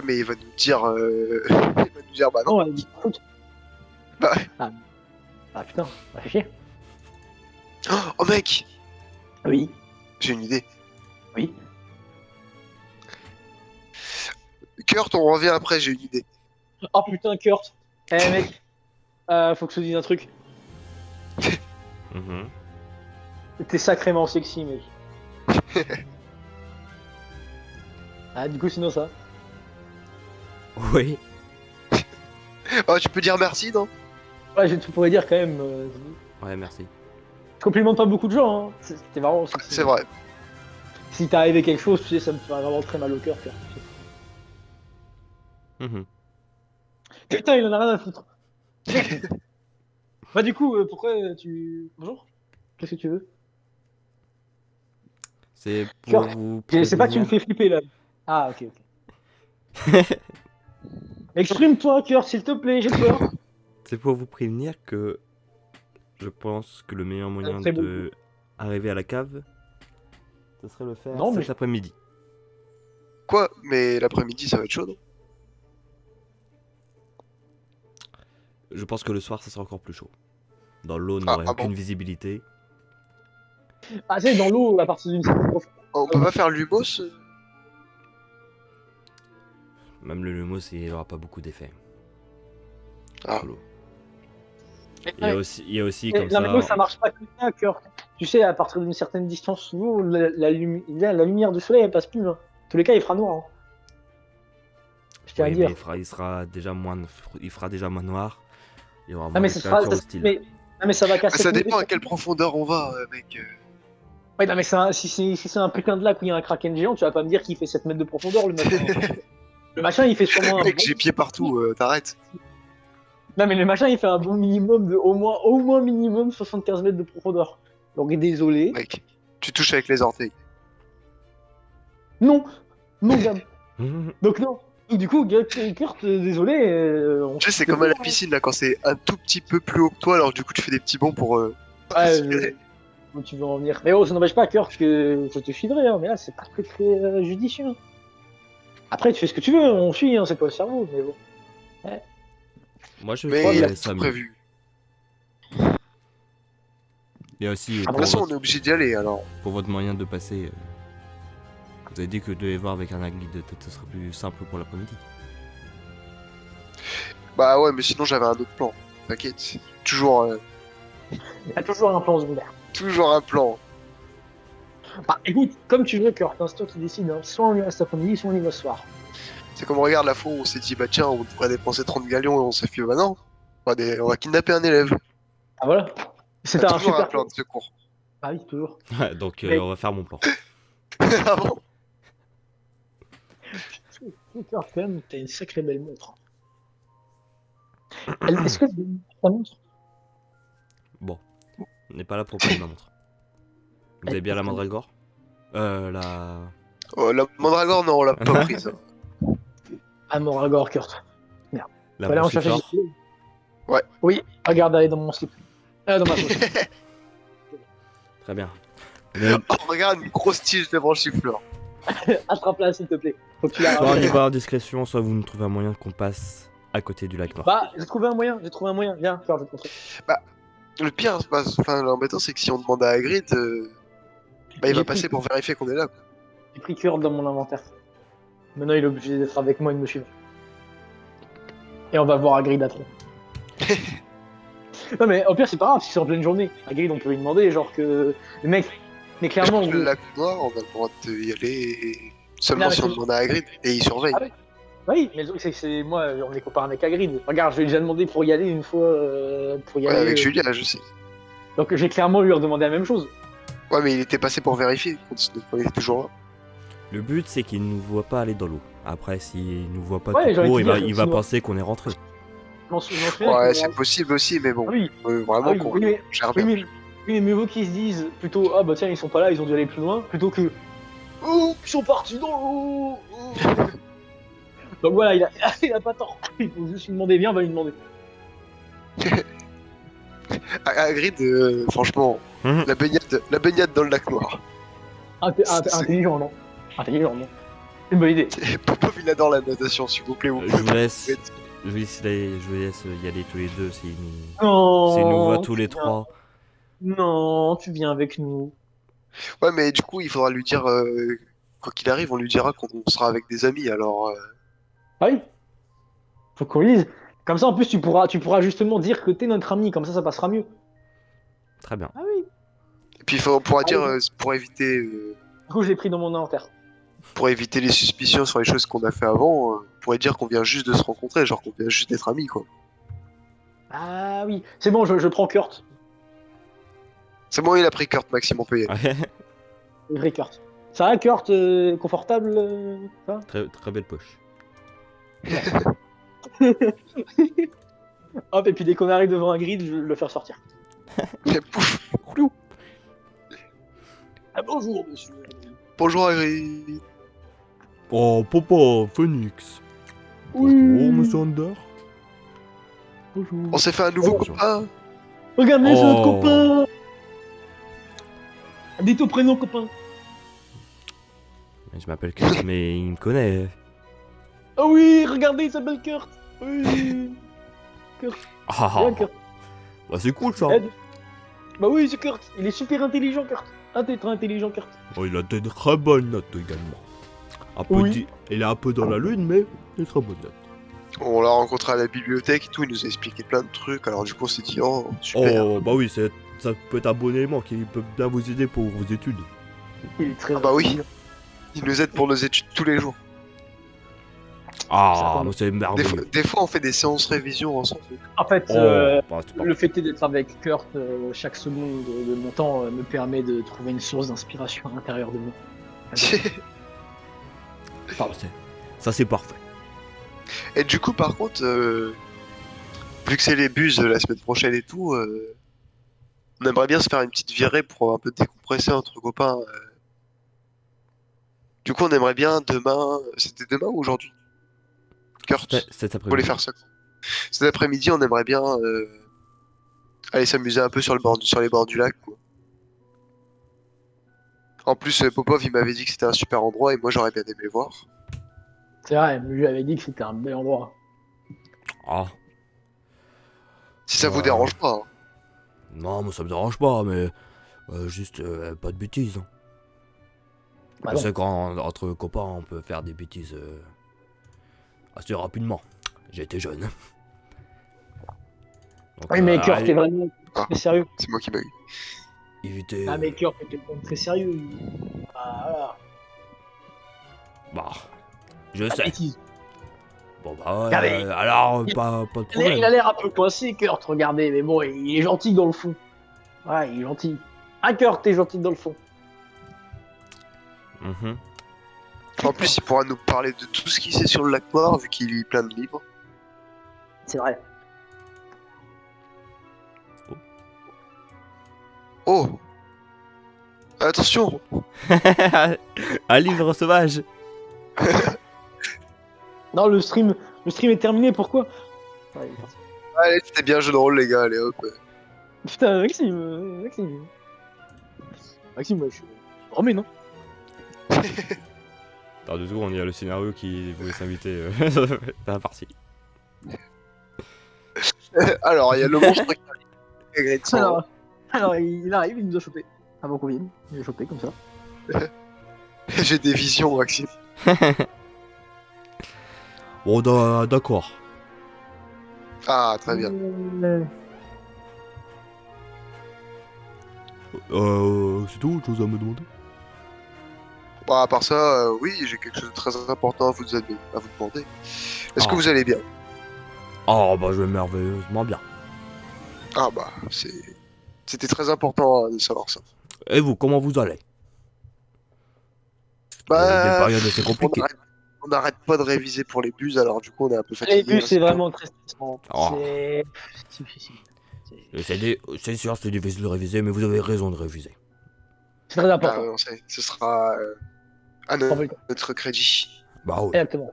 mais il va nous dire. Il va nous dire, bah non. Non, elle dit truc. Bah ouais. Ah putain, ça fait chier. Oh, mec, Oui, j'ai une idée. oui. Kurt, on revient après, j'ai une idée. Oh putain, Kurt. Eh mec, faut que je te dise un truc. Mhm. T'es sacrément sexy, mec. Ah, du coup, sinon ça. Oui. Oh, tu peux dire merci, non? Ouais, tu pourrais dire quand même. Ouais, merci. Je complimente pas beaucoup de gens, hein. C'était vraiment sexy. C'est vrai. Si t'es arrivé quelque chose, tu sais, ça me fait vraiment très mal au cœur, Kurt. Mhm. Putain, il en a rien à foutre. Bah, du coup, pourquoi tu. Bonjour? Qu'est-ce que tu veux? C'est pour Kurt, vous C'est pas que tu me prévenir. fais flipper là. Ah, ok, ok. Exprime-toi, Kurt, s'il te plaît, j'ai peur. C'est pour vous prévenir que je pense que le meilleur moyen très bon. de arriver à la cave, ce serait le faire Non, mais cet après-midi. Quoi? Mais l'après-midi, ça va être chaud, non? Je pense que le soir, ça sera encore plus chaud. Dans l'eau, on n'aurait ah aucune bon. visibilité. Ah, c'est dans l'eau à partir d'une certaine profondeur. On peut pas faire l'humos? Même le lumos, il n'aura pas beaucoup d'effet Ah. sur l'eau. Il y a aussi Mais comme non, mais nous, ça ça. marche pas comme ça, Kurt. Tu sais, à partir d'une certaine distance, nous, la lumière du soleil, elle passe plus. Hein. Dans tous les cas, il fera noir. Hein. Je tiens à Oui, mais dire. il fera déjà moins noir. Il y aura Ah, moins mais de ça sera. créatures hostiles. Mais ça va Bah, casser ça ton dépend à vaisseau. quelle profondeur on va, mec. Ouais, non, mais si c'est un putain de lac où il y a un kraken géant, tu vas pas me dire qu'il fait 7 mètres de profondeur, le machin. Le machin, il fait sûrement un Mec, bon... j'ai pied partout, t'arrêtes. Non, mais le machin, il fait un bon minimum de au moins minimum 75 mètres de profondeur. Donc, désolé. Mec, tu touches avec les orteils. Non, non, Gab. Donc, non. Et du coup, Kurt, désolé. On Tu sais, c'est se comme à la fait piscine, là, quand c'est un tout petit peu plus haut que toi, alors du coup, tu fais des petits bonds pour. Ouais, où tu veux en venir. Mais oh, ça n'empêche pas, Kurt, que je te filerai, hein, mais là, c'est pas très très judicieux. Hein. Après, tu fais ce que tu veux, on suit, hein, c'est pas le cerveau, mais bon. Moi, je Mais crois il y a trouve ça tout mieux. prévu. Il y a aussi, Ah, De pour, toute façon, on votre, est obligé d'y aller, alors. pour votre moyen de passer, vous avez dit que de les voir avec un agli de tête, ce serait plus simple pour l'après-midi. Bah ouais, mais sinon, j'avais un autre plan. T'inquiète. Toujours, Il y a toujours un plan secondaire. toujours un plan. Bah, écoute, comme tu veux, Kurt, hein, c'est toi qui décides. Hein. Soit on y va cet après-midi, soit on y va ce soir. C'est comme on regarde la fois où on s'est dit, bah tiens, on devrait dépenser 30 galions et on s'est fait, bah non. On va kidnapper un élève. Ah voilà. Il y C'était a un toujours un super plan plan. de secours. Ah oui, toujours. Donc, Mais- on va faire mon plan. Ah bon. Kurt, quand même, t'as une sacrée belle montre. Est-ce que ta montre Bon, on n'est pas là pour parler de ma montre. Vous avez bien la mandragore la... Oh, la mandragore, non, on l'a pas prise. Hein. Ah, Moragor, Kurt. La Fallait en chercher. boussiflore. Ouais. Oui, regarde, elle est dans mon slip. Dans ma poche. Très bien. Mais Oh, regarde, une grosse tige de branchifleur. Attrape-la, s'il te plaît. Faut que tu la soit on y ramènes. va en discrétion, soit vous nous trouvez un moyen qu'on passe à côté du lac noir. Bah, j'ai trouvé un moyen. Viens, Kurt, je vais te montrer. Le pire, enfin, l'embêtant, c'est que si on demande à Hagrid, bah, il J'ai va pris- passer pour vérifier qu'on est là. Quoi. J'ai pris Kurt dans mon inventaire. Maintenant, il est obligé d'être avec moi et de me suivre. Et on va voir Hagrid à 3. Non, mais au pire, c'est pas grave si c'est en pleine journée. Hagrid, on peut lui demander, genre que. Le mec. Mais clairement, Le lac noir, on a le droit d'y aller seulement Non, mais si on c'est- demande à Hagrid et il surveille. Ah oui. Oui, mais le truc, c'est que c'est moi, on est copains avec Hagrid. Regarde, je lui ai déjà demandé pour y aller une fois. Pour y Ouais, aller. avec Julia, je sais. Donc j'ai clairement lui redemandé la même chose. Ouais, mais il était passé pour vérifier. Il est toujours là. Le but, c'est qu'il ne nous voit pas aller dans l'eau. Après, s'il nous voit pas Ouais, tout j'aurais court, dit il va, dire, il va sinon- penser qu'on est rentré. Je m'en souviens Ouais, que- c'est possible aussi, mais bon. Ah oui, Vraiment ah oui, qu'on oui, mais- gère oui, bien. mais mieux vaut qu'ils se disent plutôt ah bah tiens ils sont pas là, ils ont dû aller plus loin, plutôt que oh ils sont partis dans l'eau. Donc voilà, il a pas tort. Il faut juste lui demander bien, on va lui demander. Hagrid, franchement, Mhm. la baignade dans le lac noir. Intelligent non. Intelligent non. C'est une bonne idée. Popov, il adore la natation, s'il vous plaît. Je vous laisse. Je vous laisse y aller tous les deux s'il Non. nous voit tous les tu viens- trois. Non, tu viens avec nous. Ouais, mais du coup, il faudra lui dire, quoi qu'il arrive, on lui dira qu'on sera avec des amis, alors... Ah oui. Faut qu'on lui dise. Comme ça en plus tu pourras justement dire que t'es notre ami, comme ça passera mieux. Très bien. Ah oui. Et puis on pourra dire, oui. pour éviter... Du coup je l'ai pris dans mon inventaire. Pour éviter les suspicions sur les choses qu'on a fait avant, on pourrait dire qu'on vient juste de se rencontrer, genre qu'on vient juste d'être amis, quoi. Ah oui. C'est bon, je prends Kurt. C'est bon, il a pris Kurt, Maxime, on peut y aller. Le vrai Kurt. Ça va, Kurt, confortable ça va très, très belle poche. Hop, et puis dès qu'on arrive devant un grid, je vais le faire sortir. Et pouf. Ah bonjour, monsieur. Bonjour, Hagrid. Oh, papa, Phoenix. Oui. Bonjour, monsieur Under. Bonjour. On s'est fait un nouveau Bonjour. copain. Regardez, c'est notre Oh. copain. Dites au prénom, copain. Je m'appelle Kurt, mais il me connaît. Ah oui, regardez, il s'appelle Kurt. Oui. Ah, Bien, Kurt. bah c'est cool ça. Aide. Bah oui, c'est Kurt. Il est super intelligent, Kurt. Très intelligent, Kurt. Oh, il a de très bonnes notes également. Un peu Oui. il est un peu dans la lune, mais il est très bonne note. On l'a rencontré à la bibliothèque et tout, il nous a expliqué plein de trucs, alors du coup on s'est dit oh super. Oh, bah oui, ça peut être un bon élément qui peut bien vous aider pour vos études. Il est très Ah bah oui. intelligent. Il nous aide pour nos études tous les jours. Ah, Ça mais c'est merveilleux. Des fois on fait des séances révision ensemble. En fait, Oh, bah, c'est pas... le fait d'être avec Kurt chaque seconde de mon temps me permet de trouver une source d'inspiration à l'intérieur de moi. Pardon. Ça, c'est parfait. Et du coup par contre, vu que c'est les buses la semaine prochaine et tout, on aimerait bien se faire une petite virée pour un peu décompresser entre copains. Du coup on aimerait bien demain, c'était demain ou aujourd'hui? Kurt, Cet vous voulez après-midi. faire ça? Cet après-midi on aimerait bien aller s'amuser un peu sur sur les bords du lac, quoi. En plus, Popov, il m'avait dit que c'était un super endroit et moi j'aurais bien aimé voir. C'est vrai, je lui avais dit que c'était un bel endroit. Ah, Si ça vous dérange pas, hein. non, moi ça me dérange pas, mais juste pas de bêtises. Hein. Bah Je non. sais qu'entre copains, on peut faire des bêtises assez rapidement. J'ai été jeune. Donc, Oui, mais Kurt est vraiment Ah. très sérieux. C'est moi qui bug. éviter. Ah, mais Kurt est quelqu'un de très sérieux. Ah, voilà. Bah, je La sais. bêtise. Bon bah, Regardez. alors pas de Il a problème. l'air un peu coincé, Kurt, regardez, mais bon, il est gentil dans le fond. Ouais, il est gentil. Ah, Kurt, t'es gentil dans le fond. Mhm. En plus, il pourra nous parler de tout ce qu'il sait sur le lac Noir, vu qu'il lit plein de livres. C'est vrai. Oh! Attention! Un livre sauvage. Non, le stream est terminé, pourquoi? Ouais, il est parti. Allez, c'était bien jeu de rôle, les gars, allez hop. Putain, Maxime. Maxime, ouais, je suis. Remets, non? Dans 2 secondes, il y a le scénario qui voulait s'inviter dans la partie. Alors, il y a le monstre qui agresse son- Alors, il arrive, il nous a chopé. Avant qu'on vienne, il a chopé comme ça. J'ai des visions, Maxime. Bon, d'accord. Ah, très bien. C'est tout, autre chose à me demander? Bon, à part ça, oui, j'ai quelque chose de très important à vous demander. Est-ce que Ah. vous allez bien? Oh, bah, je vais merveilleusement bien. Ah bah, c'était très important de savoir ça. Et vous, comment vous allez? Des Bah, périodes assez compliquées. on n'arrête pas de réviser pour les buses, alors du coup on est un peu Les fatigué. bus, c'est vraiment très stressant. Oh. C'est difficile. C'est sûr, c'est difficile de réviser, mais vous avez raison de réviser. C'est très Ah, important. ouais, on sait, ce sera à Prends pas le temps. notre crédit. Bah oui, Exactement.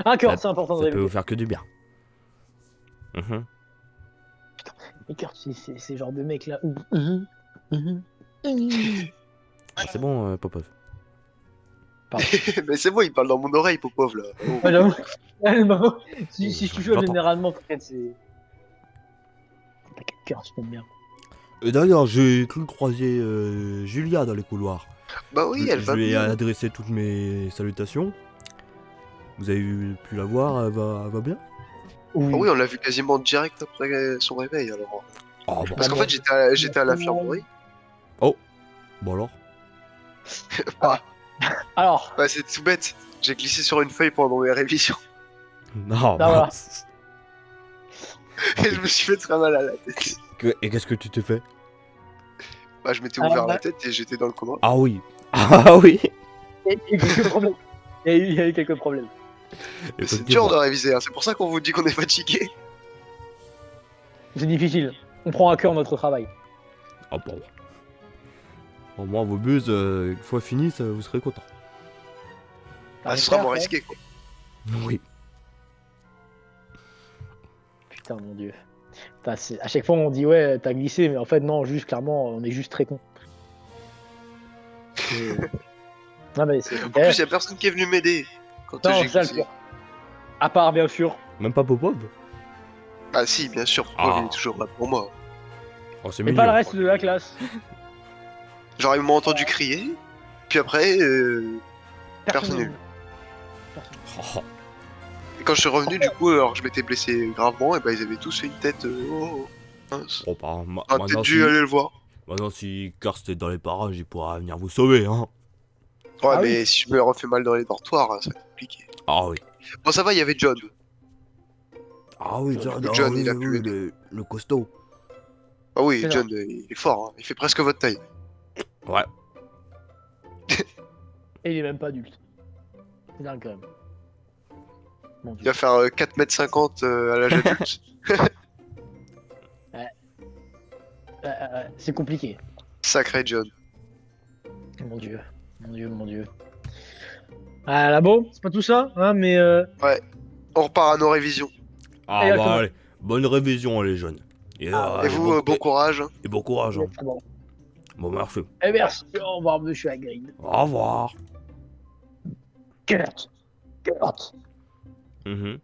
Un cœur, c'est important de ça peut réviser. vous faire que du bien. Mhm. Les cœurs, c'est ce genre de mec là. Ah, c'est bon, Popov. Mais c'est bon, il parle dans mon oreille, Popov là. Oh. Ouais, j'avoue. Ouais, bah, si je joue J'entends. généralement, t'inquiète, c'est. T'as quel cœur, je t'aime bien. Et d'ailleurs, j'ai cru croiser Julia dans les couloirs. Bah oui, elle Je va lui ai bien. adressé toutes mes salutations. Vous avez pu la voir, elle va bien? Ah oui, on l'a vu quasiment direct après son réveil alors. Oh, bon. Parce qu'en bon. fait, j'étais à l'infirmerie. Bon alors. Alors, Bah c'est tout bête. J'ai glissé sur une feuille pendant mes révisions. Non, Ah, voilà. mince. Et je me suis fait très mal à la tête. Et qu'est-ce que tu t'es fait? Bah je m'étais Ah, ouvert bah. la tête et j'étais dans le coma. Ah oui. Ah oui. il y a eu quelques problèmes. Il y a eu quelques problèmes. C'est dur de réviser, hein. C'est pour ça qu'on vous dit qu'on est fatigué. C'est difficile. On prend à cœur notre travail. Ah bon. Au moins vos buses, une fois fini, vous serez content. Ah, ce sera moins risqué quoi. Oui. Putain, mon dieu. Putain, à chaque fois, on dit ouais, t'as glissé, mais en fait, non, juste clairement, on est juste très con. Non, mais c'est. En plus, y'a personne qui est venu m'aider quand Non, j'ai ça, le glissé. pire. À part, bien sûr. Même pas Popov? Ah si, bien sûr, Ah. il est toujours là pour moi. Oh, c'est Mais mignon. pas le reste de la classe. Genre, ils m'ont entendu crier, puis après, personne n'est venu. Oh. Et quand je suis revenu, du coup, alors que je m'étais blessé gravement, et bah ils avaient tous fait une tête. Oh, mince. Oh, bah, On a maintenant, peut-être si, dû aller le voir. maintenant, si Karst est dans les parages, il pourra venir vous sauver, hein. Ouais, Ah oui. mais si je me refais mal dans les dortoirs, ça va être compliqué. Ah oui. Bon, ça va, il y avait John. Ah oui, Le John, ah John, oui, il a oui, pu le costaud. Ah oui, C'est John, il est fort, hein. Il fait presque votre taille. Ouais. Et il est même pas adulte. C'est dingue quand même. Mon Il dieu. va faire 4,50 m à l'âge adulte. C'est compliqué. Sacré John. Mon dieu. Mon dieu, mon dieu. Ah là bon, c'est pas tout ça, hein, mais On repart à nos révisions. Ah Exactement. bah allez, bonne révision les jeunes. Et, Ah, Et vous, bon courage. et bon courage. Hein. Bon. Bon merci. Eh merci, au revoir monsieur Hagrid. Au revoir. Kurt. Kurt. Mhm.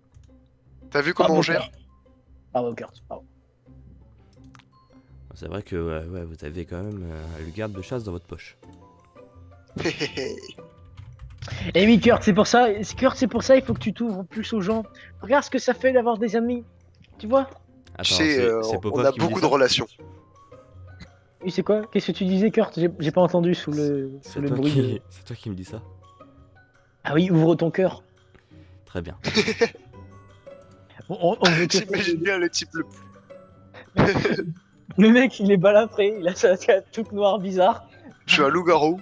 T'as vu comment on Bravo, gère? Kurt. Bravo Kurt. Bravo. C'est vrai que ouais, vous avez quand même le garde de chasse dans votre poche. Eh oui Kurt, c'est pour ça, il faut que tu t'ouvres plus aux gens. Regarde ce que ça fait d'avoir des amis. Tu vois? Attends, Tu sais, c'est on Popov a qui me dit beaucoup de ça relations. Oui, c'est quoi? Qu'est-ce que tu disais Kurt? J'ai pas entendu sous le C'est le toi, bruit. qui... c'est toi qui me dis ça. Ah oui, ouvre ton cœur. Très bien. On veut que J'imagine bien le type le plus. Le mec, il est balafré, il a sa tête toute noire bizarre. Je suis un loup-garou.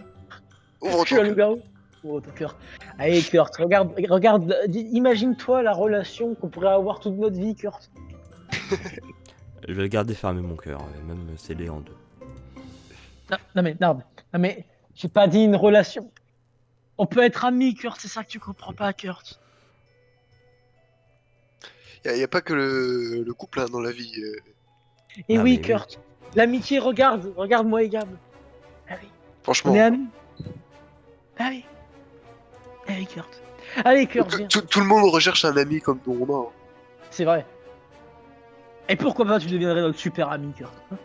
Ouvre Je suis ton un loup-garou. Oh, ton cœur. Allez, Kurt, regarde, imagine-toi la relation qu'on pourrait avoir toute notre vie, Kurt. Je vais le garder fermé mon cœur, même scellé en deux. Non, mais, j'ai pas dit une relation. On peut être amis, Kurt, c'est ça que tu comprends pas, Kurt. Y a pas que le couple hein, dans la vie. Et Ah, oui, mais Kurt, l'amitié, regarde moi et Gab. Ah oui, Franchement. on est amis. Ah oui. Ah oui, Kurt. Allez, Kurt, viens. Tout le monde recherche un ami comme nous on a. Hein. C'est vrai. Et pourquoi pas tu deviendrais notre super ami, Kurt, hein?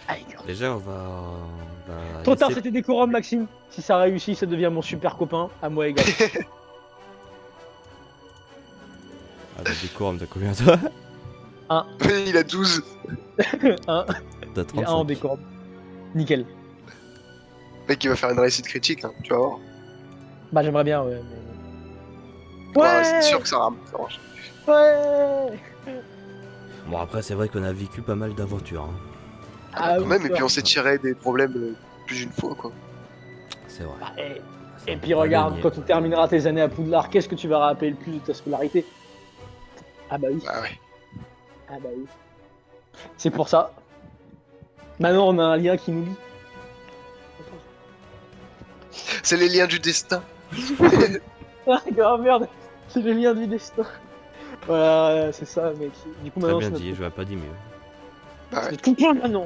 Allez, Kurt. Déjà, on va Trop tard, laisser- c'était décorum, Maxime. Si ça réussit, ça devient mon super copain, à moi et Gab. Ah, bah, décorum, t'as combien toi? Il a 12. Hein, T'as j'ai un en 35. décorum. Nickel. Le mec, il va faire une réussite critique, hein, tu vas voir. Bah, j'aimerais bien, ouais. Ouais, c'est sûr que ça marche. Ouais. Bon, après, c'est vrai qu'on a vécu pas mal d'aventures. Hein. Ah, Quand oui, même, et Kurt. puis on s'est tiré des problèmes plus d'une fois, quoi. C'est vrai. Bah, et Ça, et on puis peut pas regarde, le nier. quand tu termineras tes années à Poudlard, qu'est-ce que tu vas rappeler le plus de ta scolarité? Ah bah oui, Bah ouais. ah bah oui. C'est pour ça. Maintenant, on a un lien qui nous lie. C'est les liens du destin. Ah, grave merde, c'est le lien du destin. Voilà, c'est ça, mec. Du coup, Très maintenant, bien c'est dit, notre... je l'aurais pas dit mieux. Bah ouais. C'est tout plein maintenant.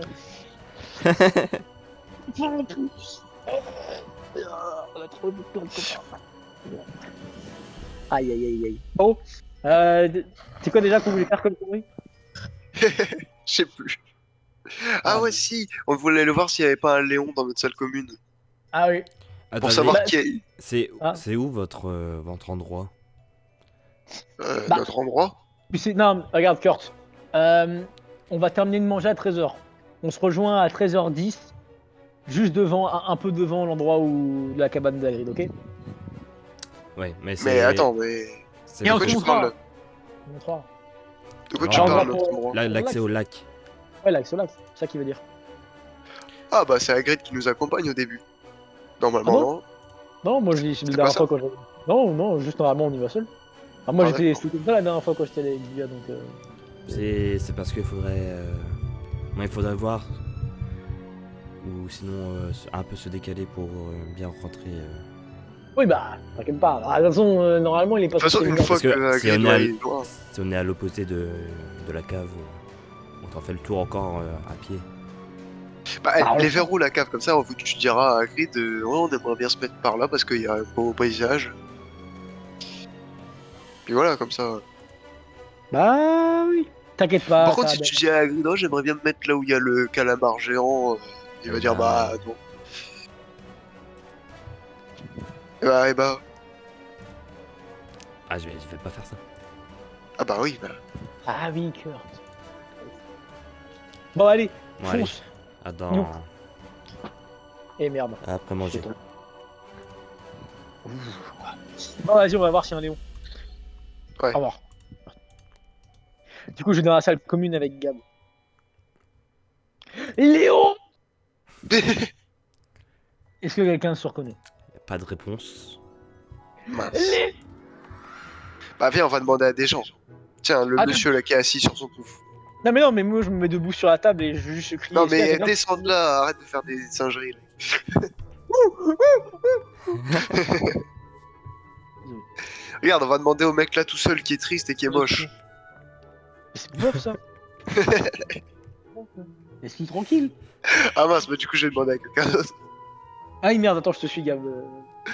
En plus. On a trop de plein de copains. Aïe aïe aïe aïe. Bon, c'est quoi déjà qu'on voulait faire comme connerie? Je sais plus. Ah ouais, si. On voulait le voir s'il y avait pas un Léon dans notre salle commune. Ah oui. Pour Attendez, savoir Bah, qui est Ah. c'est où votre endroit? Bah. notre endroit. Puis non, regarde Kurt. On va terminer de manger à 13h. On se rejoint à 13h10, juste devant, un peu devant l'endroit où la cabane d'Hagrid, ok? Ouais, mais c'est. Mais attends, mais. c'est Et De on quoi se tu montrera. parles? On montrera. De quoi Ah, tu on parles, va notre pour- endroit? L'accès au lac. Ouais, l'axe au lac, c'est ça qu'il veut dire. Ah bah c'est Hagrid qui nous accompagne au début. Normalement, Ah bon non. Non, moi je l'ai la pas dernière ça fois quand j'ai. Non, juste normalement on y va seul. Ah, moi Ah, j'étais d'accord. c'était comme ça la dernière fois quand j'étais allé avec Livia donc. C'est parce qu'il faudrait. Ouais, il faudrait voir. Ou sinon, un peu se décaler pour bien rentrer. Oui, bah, t'inquiète pas. Ah, de toute façon, normalement il est pas De toute façon, censé une venir. fois Parce que que si Hagrid on est va à aller loin. Si on est à l'opposé de la cave, on t'en fait le tour encore à pied. Bah, Ah, les ouais. verrous la cave comme ça, tu diras à Hagrid, ouais, on aimerait bien se mettre par là parce qu'il y a un beau paysage. Puis voilà, comme ça. Bah oui. T'inquiète pas. Par contre, ça si va tu dis à Hagrid, oh, j'aimerais bien me mettre là où il y a le calamar géant, il va dire bah non. Et bah, Ah, je vais pas faire ça. Ah bah oui, bah. Ah oui, Kurt. Bon, allez, Bon, allez. fonce. Attends. Eh merde. Après manger. Bon, vas-y, on va voir si un Léon. Ouais. Au revoir. Du coup, je vais dans la salle commune avec Gab. Léon! Est-ce que quelqu'un se reconnaît? Y a pas de réponse. Mince. Léon! Bah viens, on va demander à des gens. Tiens, le Attends. monsieur là qui est assis sur son pouf. Non, mais non, mais moi, je me mets debout sur la table et je veux juste crier. Non Est-ce qu'il y a mais quelqu'un qui- descends de là, arrête de faire des singeries là. Regarde, on va demander au mec là tout seul qui est triste et qui est moche. C'est bof ça. Laisse-lui tranquille. Ah mince, bah du coup je vais demander à quelqu'un d'autre. Ah merde, attends, je te suis, Gab.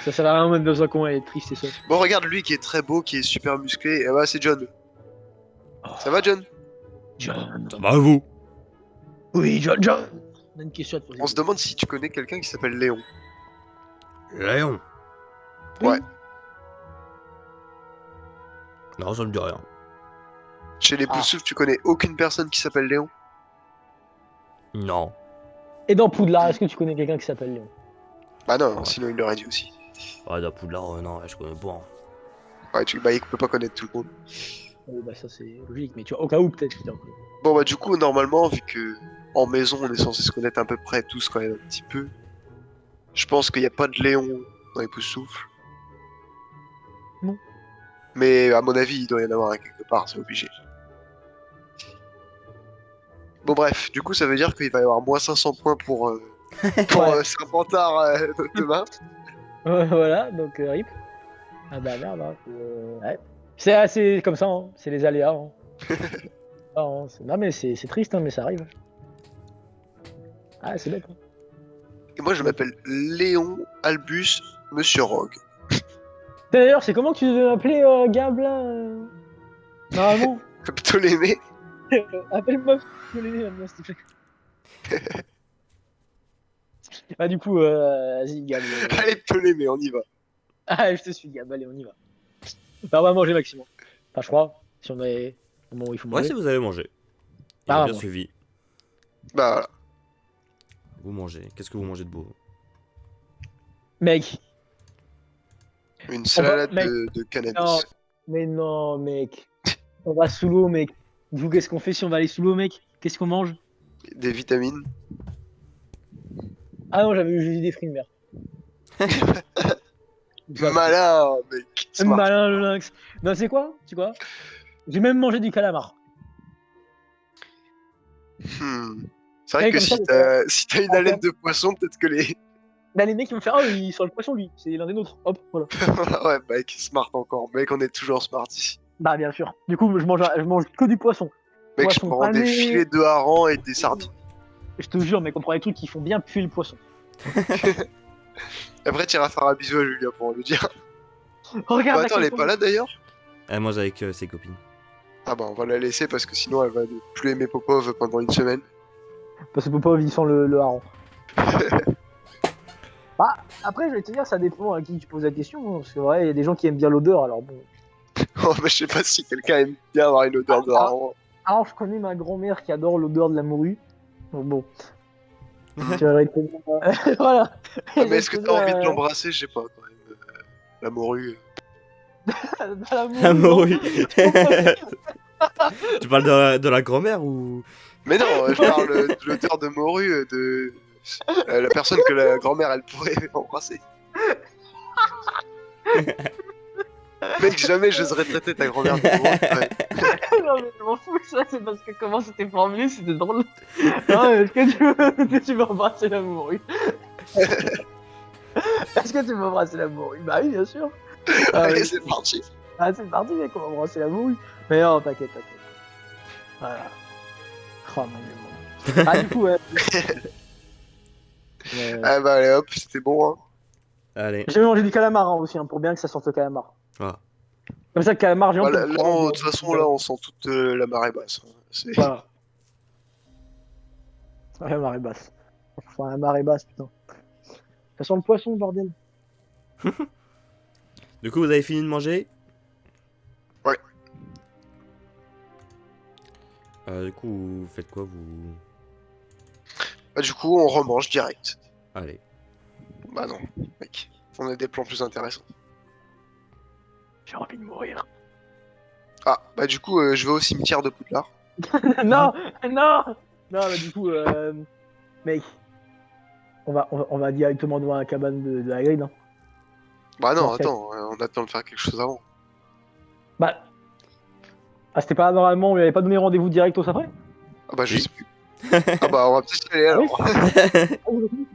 Ça sert à rien de mettre dans un coin et être triste et ça. Bon, regarde lui qui est très beau, qui est super musclé. Et bah c'est John. Ça va John? John. Ça va vous? Oui, John. On a une question à te poser. On se demande si tu connais quelqu'un qui s'appelle Léon. Léon. Ouais. Non, ça me dit rien. Chez les Ah. Poussoufs, tu connais aucune personne qui s'appelle Léon? Non. Et dans Poudlard, est-ce que tu connais quelqu'un qui s'appelle Léon? Bah non, Ouais. sinon il l'aurait dit aussi. Ouais, dans Poudlard, non, je connais pas. Ouais, bah il peut pas connaître tout le monde. Bah ça c'est logique, mais tu vois, au cas où peut-être. Putain. Bon bah du coup, normalement, vu que en maison on est censé se connaître à peu près tous quand même un petit peu, je pense qu'il n'y a pas de Léon dans les Poussoufs. Non. Mais à mon avis, il doit y en avoir un quelque part, c'est obligé. Bon bref, du coup ça veut dire qu'il va y avoir moins 500 points pour Ouais. Serpentard demain. Voilà, donc RIP. Ah bah merde, hein, ouais. C'est assez comme ça, hein. C'est les aléas. Hein. Non mais c'est triste, hein, mais ça arrive. Ah c'est bête. Hein. Et moi je m'appelle Léon Albus Monsieur Rogue. D'ailleurs, c'est comment que tu devais m'appeler Gab là Normalement. Ptolémée. Appelle-moi Ptolémée maintenant, s'il te plaît. Bah du coup, vas-y Gab. Allez Ptolémée, on y va. Ah, je te suis Gab, allez on y va. Bah on va manger maximum. Enfin je crois, si on est au moment où il faut Ouais, manger. si vous avez mangé. Il Ah, a bien bon. suivi. Bah voilà. Vous mangez. Qu'est-ce que vous mangez de beau? Mec, Une salade mec. de cannabis. Non, mais non mec. On va sous l'eau mec. Du coup qu'est-ce qu'on fait si on va aller sous l'eau mec? Qu'est-ce qu'on mange? Des vitamines. Ah non, j'avais juste des fruits de mer. Malin, mec. Smart. Malin le lynx. Non, c'est quoi? Tu vois? J'ai même mangé du calamar. C'est vrai Ouais, que comme si ça, t'as une haleine de poisson, peut-être que les. Là, les mecs ils vont faire, oh, il sort le poisson lui, c'est l'un des nôtres. Hop, voilà. Ouais, mec, smart encore. Mec, on est toujours smart ici. Bah, bien sûr. Du coup, je mange que du poisson. Mec, je Poisson prends des pané. filets de hareng et des sardines. Je te jure, mec, on prend des trucs qui font bien puer le poisson. Après, t'iras faire un bisou à Julia pour lui dire. Regarde, Bah, attends, elle est pas là d'ailleurs? Elle mange avec ses copines. Ah bah, on va la laisser parce que sinon elle va ne plus aimer Popov pendant une semaine. Parce que Popov il sent le hareng. Bah, après, je vais te dire, ça dépend à qui tu poses la question. Hein, parce que, ouais, il y a des gens qui aiment bien l'odeur, alors bon. Oh, bah, je sais pas si quelqu'un aime bien avoir une odeur de hareng. Alors, je connais ma grand-mère qui adore l'odeur de la morue. Donc bon. Tu vas arrêter. Voilà. Ah, mais est-ce que t'as envie de l'embrasser? Je sais pas quand même. La morue. La morue. Tu parles de la grand-mère ou... Mais non, je parle de l'odeur de morue de la personne que la grand-mère elle pourrait embrasser. Mec, jamais j'oserais traiter ta grand-mère de morue. Ouais. Non mais je m'en fous, ça c'est parce que comment c'était formulé, c'était drôle. Non, est-ce que tu veux embrasser la morue? Est-ce que tu veux embrasser la morue? Bah oui, bien sûr. Allez, oui. c'est parti. Ah, c'est parti, mec, on va embrasser la morue. Mais non, t'inquiète. Voilà. Oh non, mais bon. Ah, du coup, ouais. Ah bah allez hop, c'était bon hein. Allez. J'ai mangé du calamar hein, aussi, hein, pour bien que ça sorte le calamar. Ah. Comme ça, le calamar géant. Voilà, peut là, prendre, de toute façon là on sent toute la marée basse. Hein. C'est- Voilà. La marée basse. Enfin, la marée basse, putain. Ça sent le poisson, bordel. Du coup, vous avez fini de manger? Du coup, vous faites quoi, vous? Bah, du coup, on remange direct. Allez. Bah non, mec. On a des plans plus intéressants. J'ai envie de mourir. Ah, bah du coup, je vais au cimetière de Poudlard. Non, non, non, bah du coup, mec, on va directement devant la cabane de Hagrid. Hein. Bah non, Voir si- attends, on attend de faire quelque chose avant. Bah, ah, c'était pas normalement, on lui avait pas donné rendez-vous direct au safari? Ah bah je Si. sais plus. Ah bah on va peut-être y aller Ah oui. alors. Ah, vous-